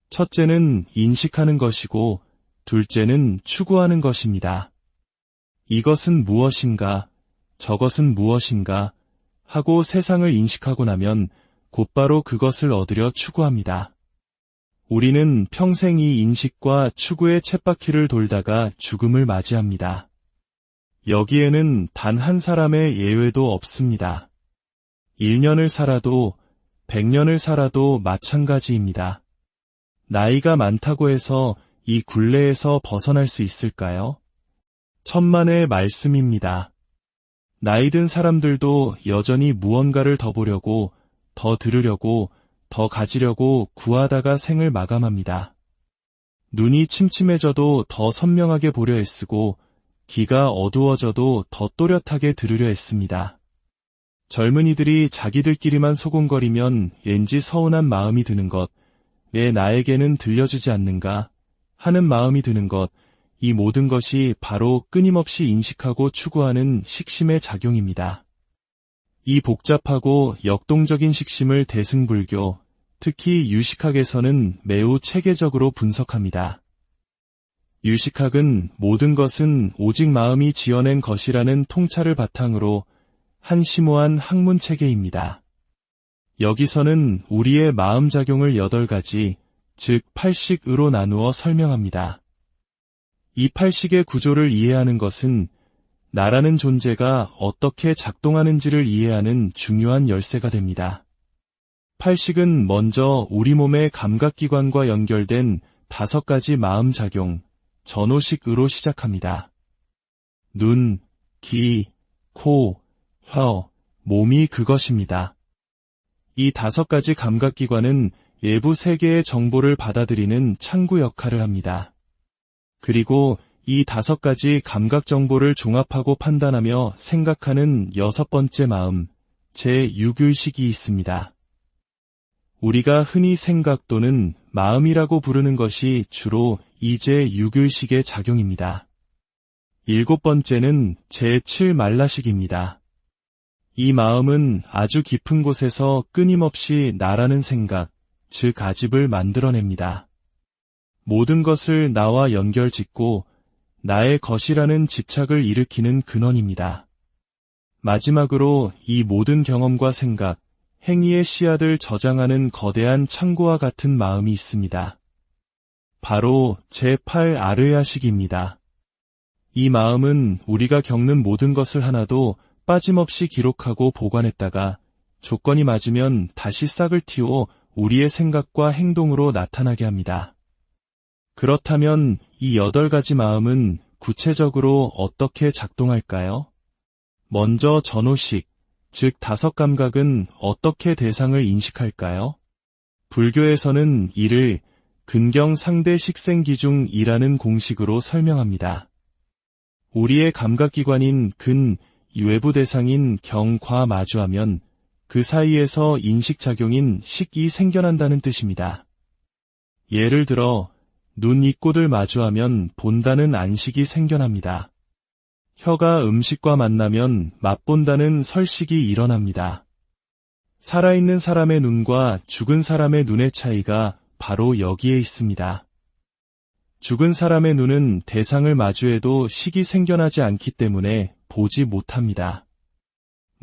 Speaker 1: 첫째는 인식하는 것이고 둘째는 추구하는 것입니다. 이것은 무엇인가, 저것은 무엇인가 하고 세상을 인식하고 나면 곧바로 그것을 얻으려 추구합니다. 우리는 평생 이 인식과 추구의 쳇바퀴를 돌다가 죽음을 맞이합니다. 여기에는 단 한 사람의 예외도 없습니다. 1년을 살아도 100년을 살아도 마찬가지입니다. 나이가 많다고 해서 이 굴레에서 벗어날 수 있을까요? 천만의 말씀입니다. 나이든 사람들도 여전히 무언가를 더 보려고, 더 들으려고, 더 가지려고 구하다가 생을 마감합니다. 눈이 침침해져도 더 선명하게 보려 애쓰고 귀가 어두워져도 더 또렷하게 들으려 애씁니다. 젊은이들이 자기들끼리만 소곤거리면 왠지 서운한 마음이 드는 것, 왜 나에게는 들려주지 않는가 하는 마음이 드는 것, 이 모든 것이 바로 끊임없이 인식하고 추구하는 식심의 작용입니다. 이 복잡하고 역동적인 식심을 대승불교, 특히 유식학에서는 매우 체계적으로 분석합니다. 유식학은 모든 것은 오직 마음이 지어낸 것이라는 통찰을 바탕으로 한 심오한 학문 체계입니다. 여기서는 우리의 마음작용을 8가지, 즉 8식으로 나누어 설명합니다. 이 8식의 구조를 이해하는 것은 나라는 존재가 어떻게 작동하는지를 이해하는 중요한 열쇠가 됩니다. 8식은 먼저 우리 몸의 감각기관과 연결된 5가지 마음작용, 전오식으로 시작합니다. 눈, 귀, 코, 혀, 몸이 그것입니다. 이 5가지 감각기관은 외부 세계의 정보를 받아들이는 창구 역할을 합니다. 그리고 이 5가지 감각 정보를 종합하고 판단하며 생각하는 6번째 마음, 제6의식이 있습니다. 우리가 흔히 생각 또는 마음이라고 부르는 것이 주로 이 제6의식의 작용입니다. 7번째는 제7말라식입니다. 이 마음은 아주 깊은 곳에서 끊임없이 나라는 생각, 즉 아집을 만들어냅니다. 모든 것을 나와 연결짓고 나의 것이라는 집착을 일으키는 근원입니다. 마지막으로 이 모든 경험과 생각, 행위의 씨앗을 저장하는 거대한 창고와 같은 마음이 있습니다. 바로 제8아르야식입니다. 이 마음은 우리가 겪는 모든 것을 하나도 빠짐없이 기록하고 보관했다가 조건이 맞으면 다시 싹을 틔워 우리의 생각과 행동으로 나타나게 합니다. 그렇다면 이 8가지 마음은 구체적으로 어떻게 작동할까요? 먼저 전오식, 즉 5감각은 어떻게 대상을 인식할까요? 불교에서는 이를 근경상대식생기중이라는 공식으로 설명합니다. 우리의 감각기관인 근, 외부 대상인 경과 마주하면 그 사이에서 인식작용인 식이 생겨난다는 뜻입니다. 예를 들어 눈, 입꼬들 마주하면 본다는 안식이 생겨납니다. 혀가 음식과 만나면 맛본다는 설식이 일어납니다. 살아있는 사람의 눈과 죽은 사람의 눈의 차이가 바로 여기에 있습니다. 죽은 사람의 눈은 대상을 마주해도 식이 생겨나지 않기 때문에 보지 못합니다.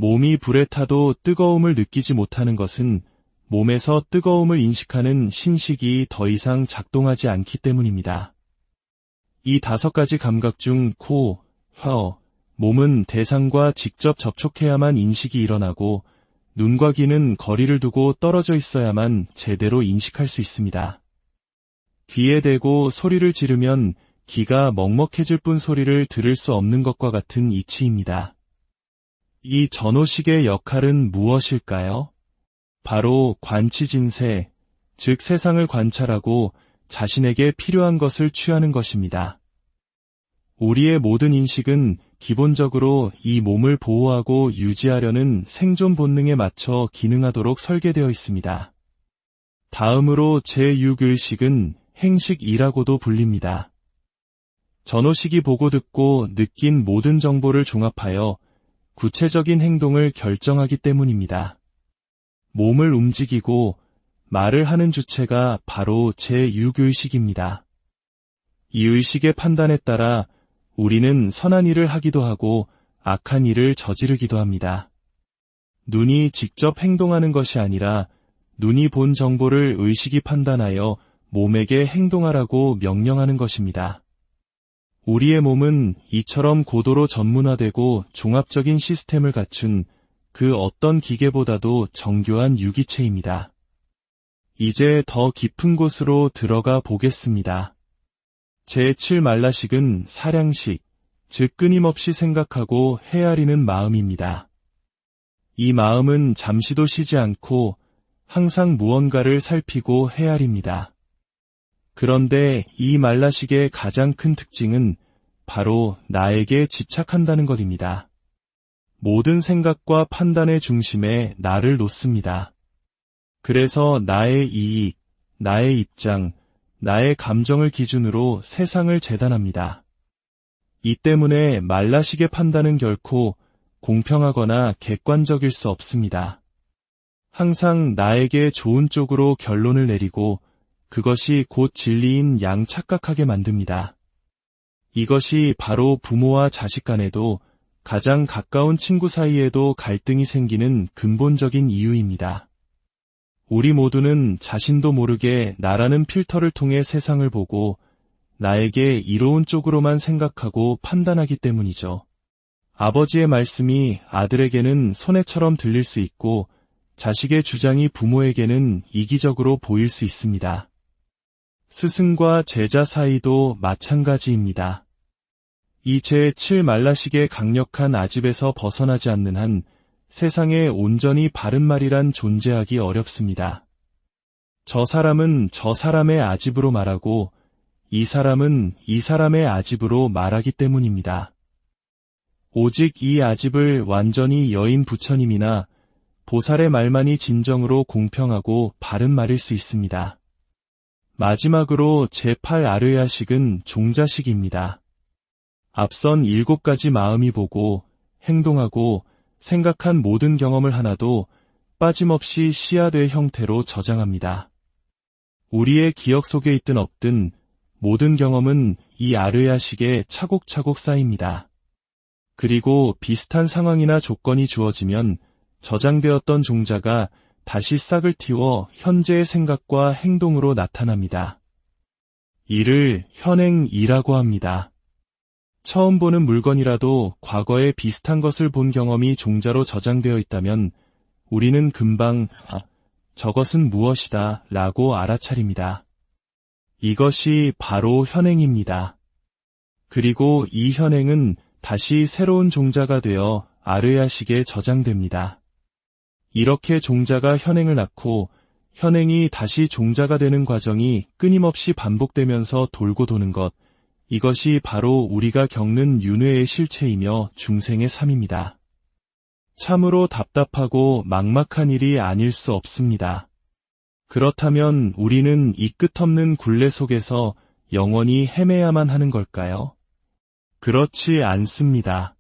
Speaker 1: 몸이 불에 타도 뜨거움을 느끼지 못하는 것은 몸에서 뜨거움을 인식하는 신식이 더 이상 작동하지 않기 때문입니다. 이 5가지 감각 중 코, 혀, 몸은 대상과 직접 접촉해야만 인식이 일어나고 눈과 귀는 거리를 두고 떨어져 있어야만 제대로 인식할 수 있습니다. 귀에 대고 소리를 지르면 귀가 먹먹해질 뿐 소리를 들을 수 없는 것과 같은 이치입니다. 이 전오식의 역할은 무엇일까요? 바로 관치진세, 즉 세상을 관찰하고 자신에게 필요한 것을 취하는 것입니다. 우리의 모든 인식은 기본적으로 이 몸을 보호하고 유지하려는 생존 본능에 맞춰 기능하도록 설계되어 있습니다. 다음으로 제6의식은 행식이라고도 불립니다. 전오식이 보고 듣고 느낀 모든 정보를 종합하여 구체적인 행동을 결정하기 때문입니다. 몸을 움직이고 말을 하는 주체가 바로 제6의식입니다. 이 의식의 판단에 따라 우리는 선한 일을 하기도 하고 악한 일을 저지르기도 합니다. 눈이 직접 행동하는 것이 아니라 눈이 본 정보를 의식이 판단하여 몸에게 행동하라고 명령하는 것입니다. 우리의 몸은 이처럼 고도로 전문화되고 종합적인 시스템을 갖춘 그 어떤 기계보다도 정교한 유기체입니다. 이제 더 깊은 곳으로 들어가 보겠습니다. 제7말라식은 사량식, 즉 끊임없이 생각하고 헤아리는 마음입니다. 이 마음은 잠시도 쉬지 않고 항상 무언가를 살피고 헤아립니다. 그런데 이 말라식의 가장 큰 특징은 바로 나에게 집착한다는 것입니다. 모든 생각과 판단의 중심에 나를 놓습니다. 그래서 나의 이익, 나의 입장, 나의 감정을 기준으로 세상을 재단합니다. 이 때문에 말라식의 판단은 결코 공평하거나 객관적일 수 없습니다. 항상 나에게 좋은 쪽으로 결론을 내리고 그것이 곧 진리인 양 착각하게 만듭니다. 이것이 바로 부모와 자식 간에도 가장 가까운 친구 사이에도 갈등이 생기는 근본적인 이유입니다. 우리 모두는 자신도 모르게 나라는 필터를 통해 세상을 보고 나에게 이로운 쪽으로만 생각하고 판단하기 때문이죠. 아버지의 말씀이 아들에게는 손해처럼 들릴 수 있고 자식의 주장이 부모에게는 이기적으로 보일 수 있습니다. 스승과 제자 사이도 마찬가지입니다. 이 제7말라식의 강력한 아집에서 벗어나지 않는 한 세상에 온전히 바른 말이란 존재하기 어렵습니다. 저 사람은 저 사람의 아집으로 말하고 이 사람은 이 사람의 아집으로 말하기 때문입니다. 오직 이 아집을 완전히 여인 부처님이나 보살의 말만이 진정으로 공평하고 바른 말일 수 있습니다. 마지막으로 제8아르야식은 종자식입니다. 앞선 7가지 마음이 보고 행동하고 생각한 모든 경험을 하나도 빠짐없이 씨앗의 형태로 저장합니다. 우리의 기억 속에 있든 없든 모든 경험은 이 아르야식에 차곡차곡 쌓입니다. 그리고 비슷한 상황이나 조건이 주어지면 저장되었던 종자가 다시 싹을 틔워 현재의 생각과 행동으로 나타납니다. 이를 현행이라고 합니다. 처음 보는 물건이라도 과거에 비슷한 것을 본 경험이 종자로 저장되어 있다면 우리는 금방 저것은 무엇이다 라고 알아차립니다. 이것이 바로 현행입니다. 그리고 이 현행은 다시 새로운 종자가 되어 아르야식에 저장됩니다. 이렇게 종자가 현행을 낳고 현행이 다시 종자가 되는 과정이 끊임없이 반복되면서 돌고 도는 것, 이것이 바로 우리가 겪는 윤회의 실체이며 중생의 삶입니다. 참으로 답답하고 막막한 일이 아닐 수 없습니다. 그렇다면 우리는 이 끝없는 굴레 속에서 영원히 헤매야만 하는 걸까요? 그렇지 않습니다.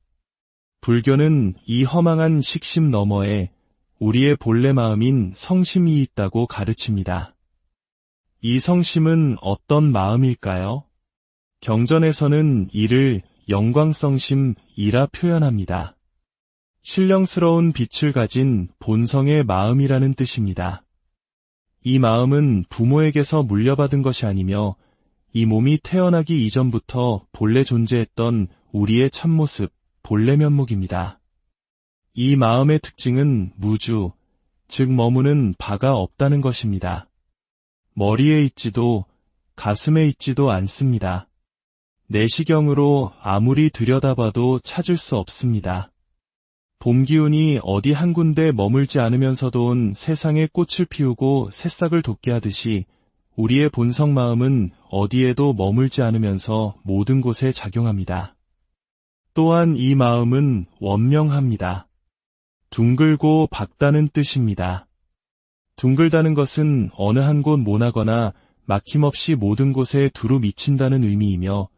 Speaker 1: 불교는 이 허망한 식심 너머에 우리의 본래 마음인 성심이 있다고 가르칩니다. 이 성심은 어떤 마음일까요? 경전에서는 이를 영광성심이라 표현합니다. 신령스러운 빛을 가진 본성의 마음이라는 뜻입니다. 이 마음은 부모에게서 물려받은 것이 아니며 이 몸이 태어나기 이전부터 본래 존재했던 우리의 참모습, 본래 면목입니다. 이 마음의 특징은 무주, 즉 머무는 바가 없다는 것입니다. 머리에 있지도 가슴에 있지도 않습니다. 내시경으로 아무리 들여다봐도 찾을 수 없습니다. 봄 기운이 어디 한 군데 머물지 않으면서도 온 세상에 꽃을 피우고 새싹을 돋게 하듯이 우리의 본성 마음은 어디에도 머물지 않으면서 모든 곳에 작용합니다. 또한 이 마음은 원명합니다. 둥글고 밝다는 뜻입니다. 둥글다는 것은 어느 한 곳 모나거나 막힘없이 모든 곳에 두루 미친다는 의미이며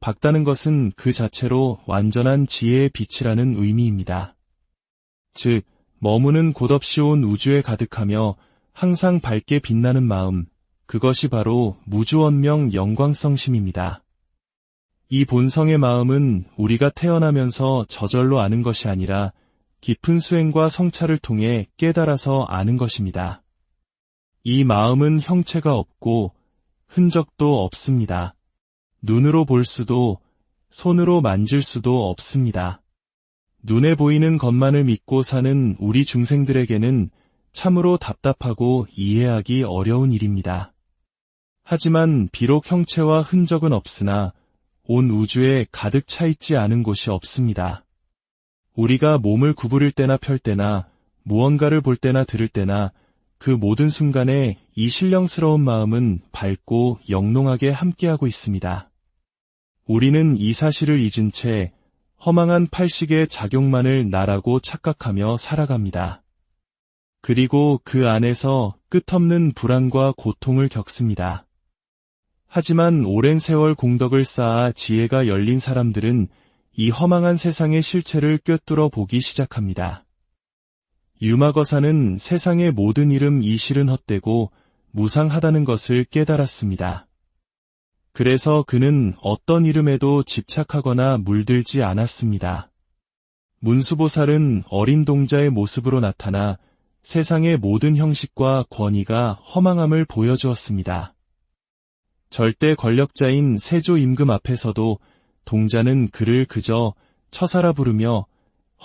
Speaker 1: 밝다는 것은 그 자체로 완전한 지혜의 빛이라는 의미입니다. 즉, 머무는 곳 없이 온 우주에 가득하며 항상 밝게 빛나는 마음, 그것이 바로 무주원명 영광성심입니다. 이 본성의 마음은 우리가 태어나면서 저절로 아는 것이 아니라 깊은 수행과 성찰을 통해 깨달아서 아는 것입니다. 이 마음은 형체가 없고 흔적도 없습니다. 눈으로 볼 수도 손으로 만질 수도 없습니다. 눈에 보이는 것만을 믿고 사는 우리 중생들에게는 참으로 답답하고 이해하기 어려운 일입니다. 하지만 비록 형체와 흔적은 없으나 온 우주에 가득 차 있지 않은 곳이 없습니다. 우리가 몸을 구부릴 때나 펼 때나 무언가를 볼 때나 들을 때나 그 모든 순간에 이 신령스러운 마음은 밝고 영롱하게 함께하고 있습니다. 우리는 이 사실을 잊은 채 허망한 팔식의 작용만을 나라고 착각하며 살아갑니다. 그리고 그 안에서 끝없는 불안과 고통을 겪습니다. 하지만 오랜 세월 공덕을 쌓아 지혜가 열린 사람들은 이 허망한 세상의 실체를 꿰뚫어 보기 시작합니다. 유마거사는 세상의 모든 이름 이실은 헛되고 무상하다는 것을 깨달았습니다. 그래서 그는 어떤 이름에도 집착하거나 물들지 않았습니다. 문수보살은 어린 동자의 모습으로 나타나 세상의 모든 형식과 권위가 허망함을 보여주었습니다. 절대 권력자인 세조 임금 앞에서도 동자는 그를 그저 처사라 부르며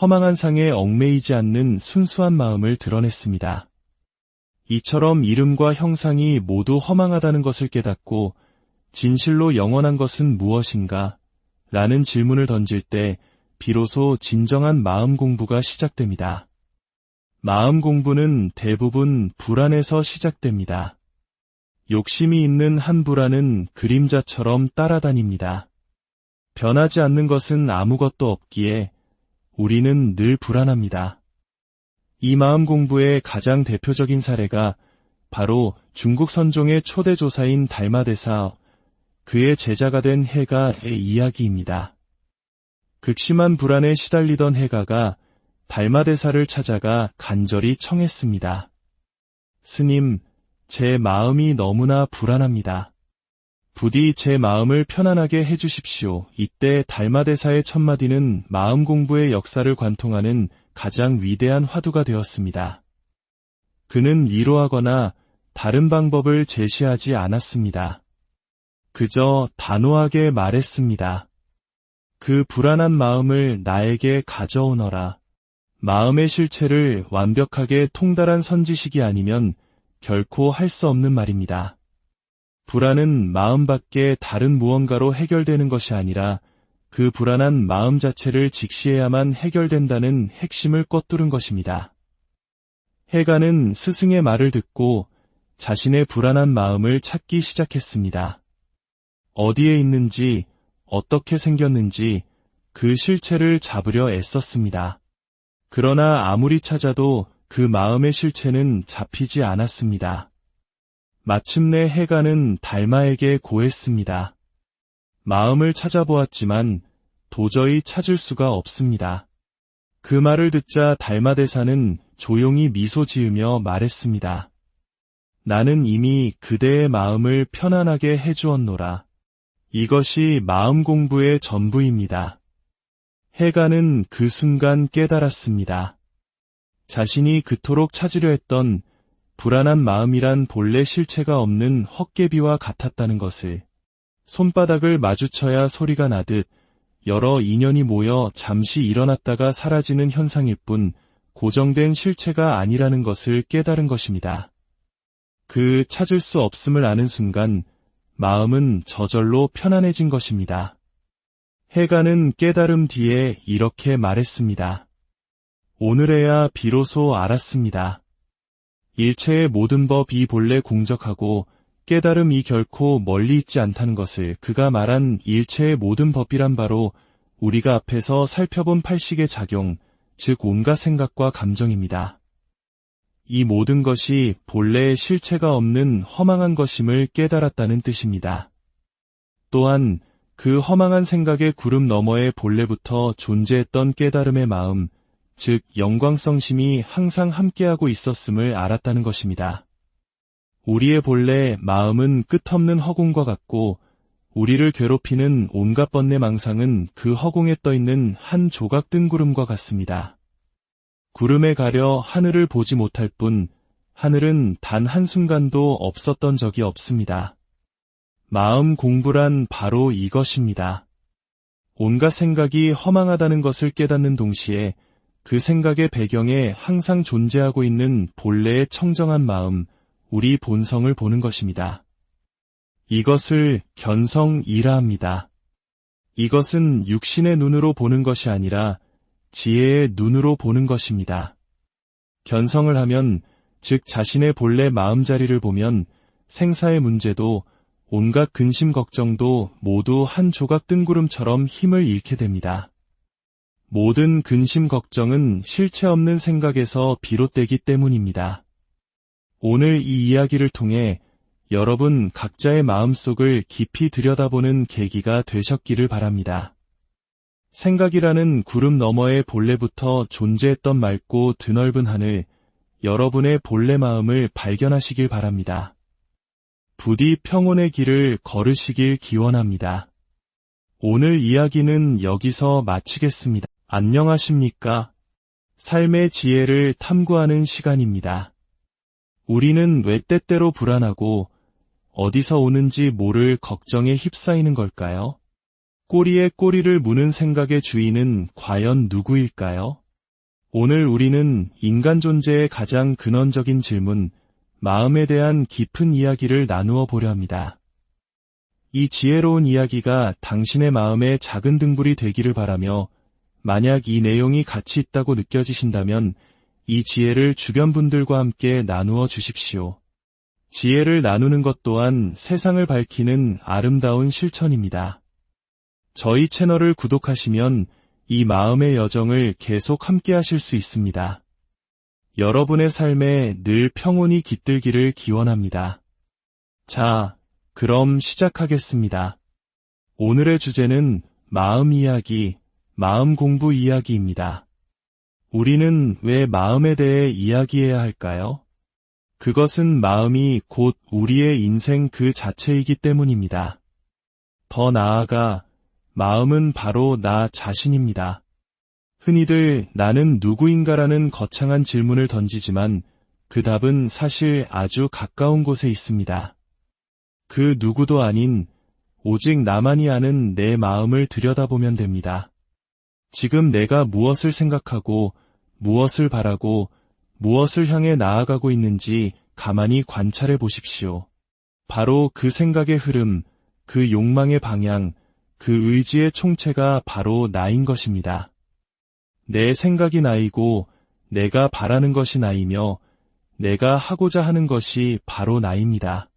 Speaker 1: 허망한 상에 얽매이지 않는 순수한 마음을 드러냈습니다. 이처럼 이름과 형상이 모두 허망하다는 것을 깨닫고 진실로 영원한 것은 무엇인가? 라는 질문을 던질 때 비로소 진정한 마음 공부가 시작됩니다. 마음 공부는 대부분 불안에서 시작됩니다. 욕심이 있는 한 불안은 그림자처럼 따라다닙니다. 변하지 않는 것은 아무것도 없기에 우리는 늘 불안합니다. 이 마음 공부의 가장 대표적인 사례가 바로 중국 선종의 초대 조사인 달마대사, 그의 제자가 된 해가의 이야기입니다. 극심한 불안에 시달리던 해가가 달마대사를 찾아가 간절히 청했습니다. 스님, 제 마음이 너무나 불안합니다. 부디 제 마음을 편안하게 해주십시오. 이때 달마대사의 첫마디는 마음 공부의 역사를 관통하는 가장 위대한 화두가 되었습니다. 그는 위로하거나 다른 방법을 제시하지 않았습니다. 그저 단호하게 말했습니다. 그 불안한 마음을 나에게 가져오너라. 마음의 실체를 완벽하게 통달한 선지식이 아니면 결코 할 수 없는 말입니다. 불안은 마음 밖에 다른 무언가로 해결되는 것이 아니라 그 불안한 마음 자체를 직시해야만 해결된다는 핵심을 꿰뚫은 것입니다. 해가는 스승의 말을 듣고 자신의 불안한 마음을 찾기 시작했습니다. 어디에 있는지, 어떻게 생겼는지 그 실체를 잡으려 애썼습니다. 그러나 아무리 찾아도 그 마음의 실체는 잡히지 않았습니다. 마침내 해가는 달마에게 고했습니다. 마음을 찾아보았지만 도저히 찾을 수가 없습니다. 그 말을 듣자 달마대사는 조용히 미소 지으며 말했습니다. 나는 이미 그대의 마음을 편안하게 해주었노라. 이것이 마음 공부의 전부입니다. 해가는 그 순간 깨달았습니다. 자신이 그토록 찾으려 했던 불안한 마음이란 본래 실체가 없는 헛개비와 같았다는 것을, 손바닥을 마주쳐야 소리가 나듯 여러 인연이 모여 잠시 일어났다가 사라지는 현상일 뿐 고정된 실체가 아니라는 것을 깨달은 것입니다. 그 찾을 수 없음을 아는 순간 마음은 저절로 편안해진 것입니다. 해가는 깨달음 뒤에 이렇게 말했습니다. 오늘에야 비로소 알았습니다. 일체의 모든 법이 본래 공적하고 깨달음이 결코 멀리 있지 않다는 것을, 그가 말한 일체의 모든 법이란 바로 우리가 앞에서 살펴본 팔식의 작용, 즉 온갖 생각과 감정입니다. 이 모든 것이 본래의 실체가 없는 허망한 것임을 깨달았다는 뜻입니다. 또한 그 허망한 생각의 구름 너머에 본래부터 존재했던 깨달음의 마음, 즉 영광성심이 항상 함께하고 있었음을 알았다는 것입니다. 우리의 본래 마음은 끝없는 허공과 같고 우리를 괴롭히는 온갖 번뇌 망상은 그 허공에 떠있는 한 조각 뜬구름과 같습니다. 구름에 가려 하늘을 보지 못할 뿐 하늘은 단 한순간도 없었던 적이 없습니다. 마음 공부란 바로 이것입니다. 온갖 생각이 허망하다는 것을 깨닫는 동시에 그 생각의 배경에 항상 존재하고 있는 본래의 청정한 마음, 우리 본성을 보는 것입니다. 이것을 견성이라 합니다. 이것은 육신의 눈으로 보는 것이 아니라 지혜의 눈으로 보는 것입니다. 견성을 하면, 즉 자신의 본래 마음자리를 보면 생사의 문제도 온갖 근심 걱정도 모두 한 조각 뜬구름처럼 힘을 잃게 됩니다. 모든 근심 걱정은 실체 없는 생각에서 비롯되기 때문입니다. 오늘 이 이야기를 통해 여러분 각자의 마음속을 깊이 들여다보는 계기가 되셨기를 바랍니다. 생각이라는 구름 너머에 본래부터 존재했던 맑고 드넓은 하늘, 여러분의 본래 마음을 발견하시길 바랍니다. 부디 평온의 길을 걸으시길 기원합니다. 오늘 이야기는 여기서 마치겠습니다. 안녕하십니까? 삶의 지혜를 탐구하는 시간입니다. 우리는 왜 때때로 불안하고 어디서 오는지 모를 걱정에 휩싸이는 걸까요? 꼬리에 꼬리를 무는 생각의 주인은 과연 누구일까요? 오늘 우리는 인간 존재의 가장 근원적인 질문, 마음에 대한 깊은 이야기를 나누어 보려 합니다. 이 지혜로운 이야기가 당신의 마음의 작은 등불이 되기를 바라며, 만약 이 내용이 가치 있다고 느껴지신다면 이 지혜를 주변 분들과 함께 나누어 주십시오. 지혜를 나누는 것 또한 세상을 밝히는 아름다운 실천입니다. 저희 채널을 구독하시면 이 마음의 여정을 계속 함께 하실 수 있습니다. 여러분의 삶에 늘 평온이 깃들기를 기원합니다. 자, 그럼 시작하겠습니다. 오늘의 주제는 마음 이야기, 마음 공부 이야기입니다. 우리는 왜 마음에 대해 이야기해야 할까요? 그것은 마음이 곧 우리의 인생 그 자체이기 때문입니다. 더 나아가 마음은 바로 나 자신입니다. 흔히들 나는 누구인가라는 거창한 질문을 던지지만 그 답은 사실 아주 가까운 곳에 있습니다. 그 누구도 아닌 오직 나만이 아는 내 마음을 들여다보면 됩니다. 지금 내가 무엇을 생각하고 무엇을 바라고 무엇을 향해 나아가고 있는지 가만히 관찰해 보십시오. 바로 그 생각의 흐름, 그 욕망의 방향, 그 의지의 총체가 바로 나인 것입니다. 내 생각이 나이고 내가 바라는 것이 나이며 내가 하고자 하는 것이 바로 나입니다.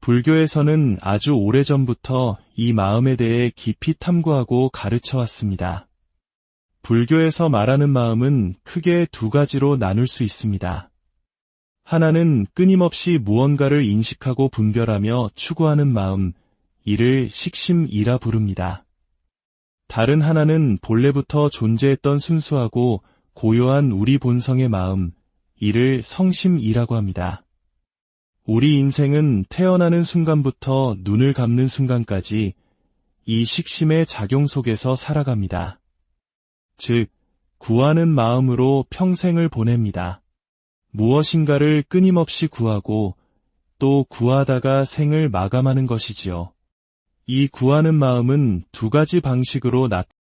Speaker 1: 불교에서는 아주 오래전부터 이 마음에 대해 깊이 탐구하고 가르쳐 왔습니다. 불교에서 말하는 마음은 크게 두 가지로 나눌 수 있습니다. 하나는 끊임없이 무언가를 인식하고 분별하며 추구하는 마음, 이를 식심이라 부릅니다. 다른 하나는 본래부터 존재했던 순수하고 고요한 우리 본성의 마음, 이를 성심이라고 합니다. 우리 인생은 태어나는 순간부터 눈을 감는 순간까지 이 식심의 작용 속에서 살아갑니다. 즉, 구하는 마음으로 평생을 보냅니다. 무엇인가를 끊임없이 구하고 또 구하다가 생을 마감하는 것이지요. 이 구하는 마음은 두 가지 방식으로 나타납니다.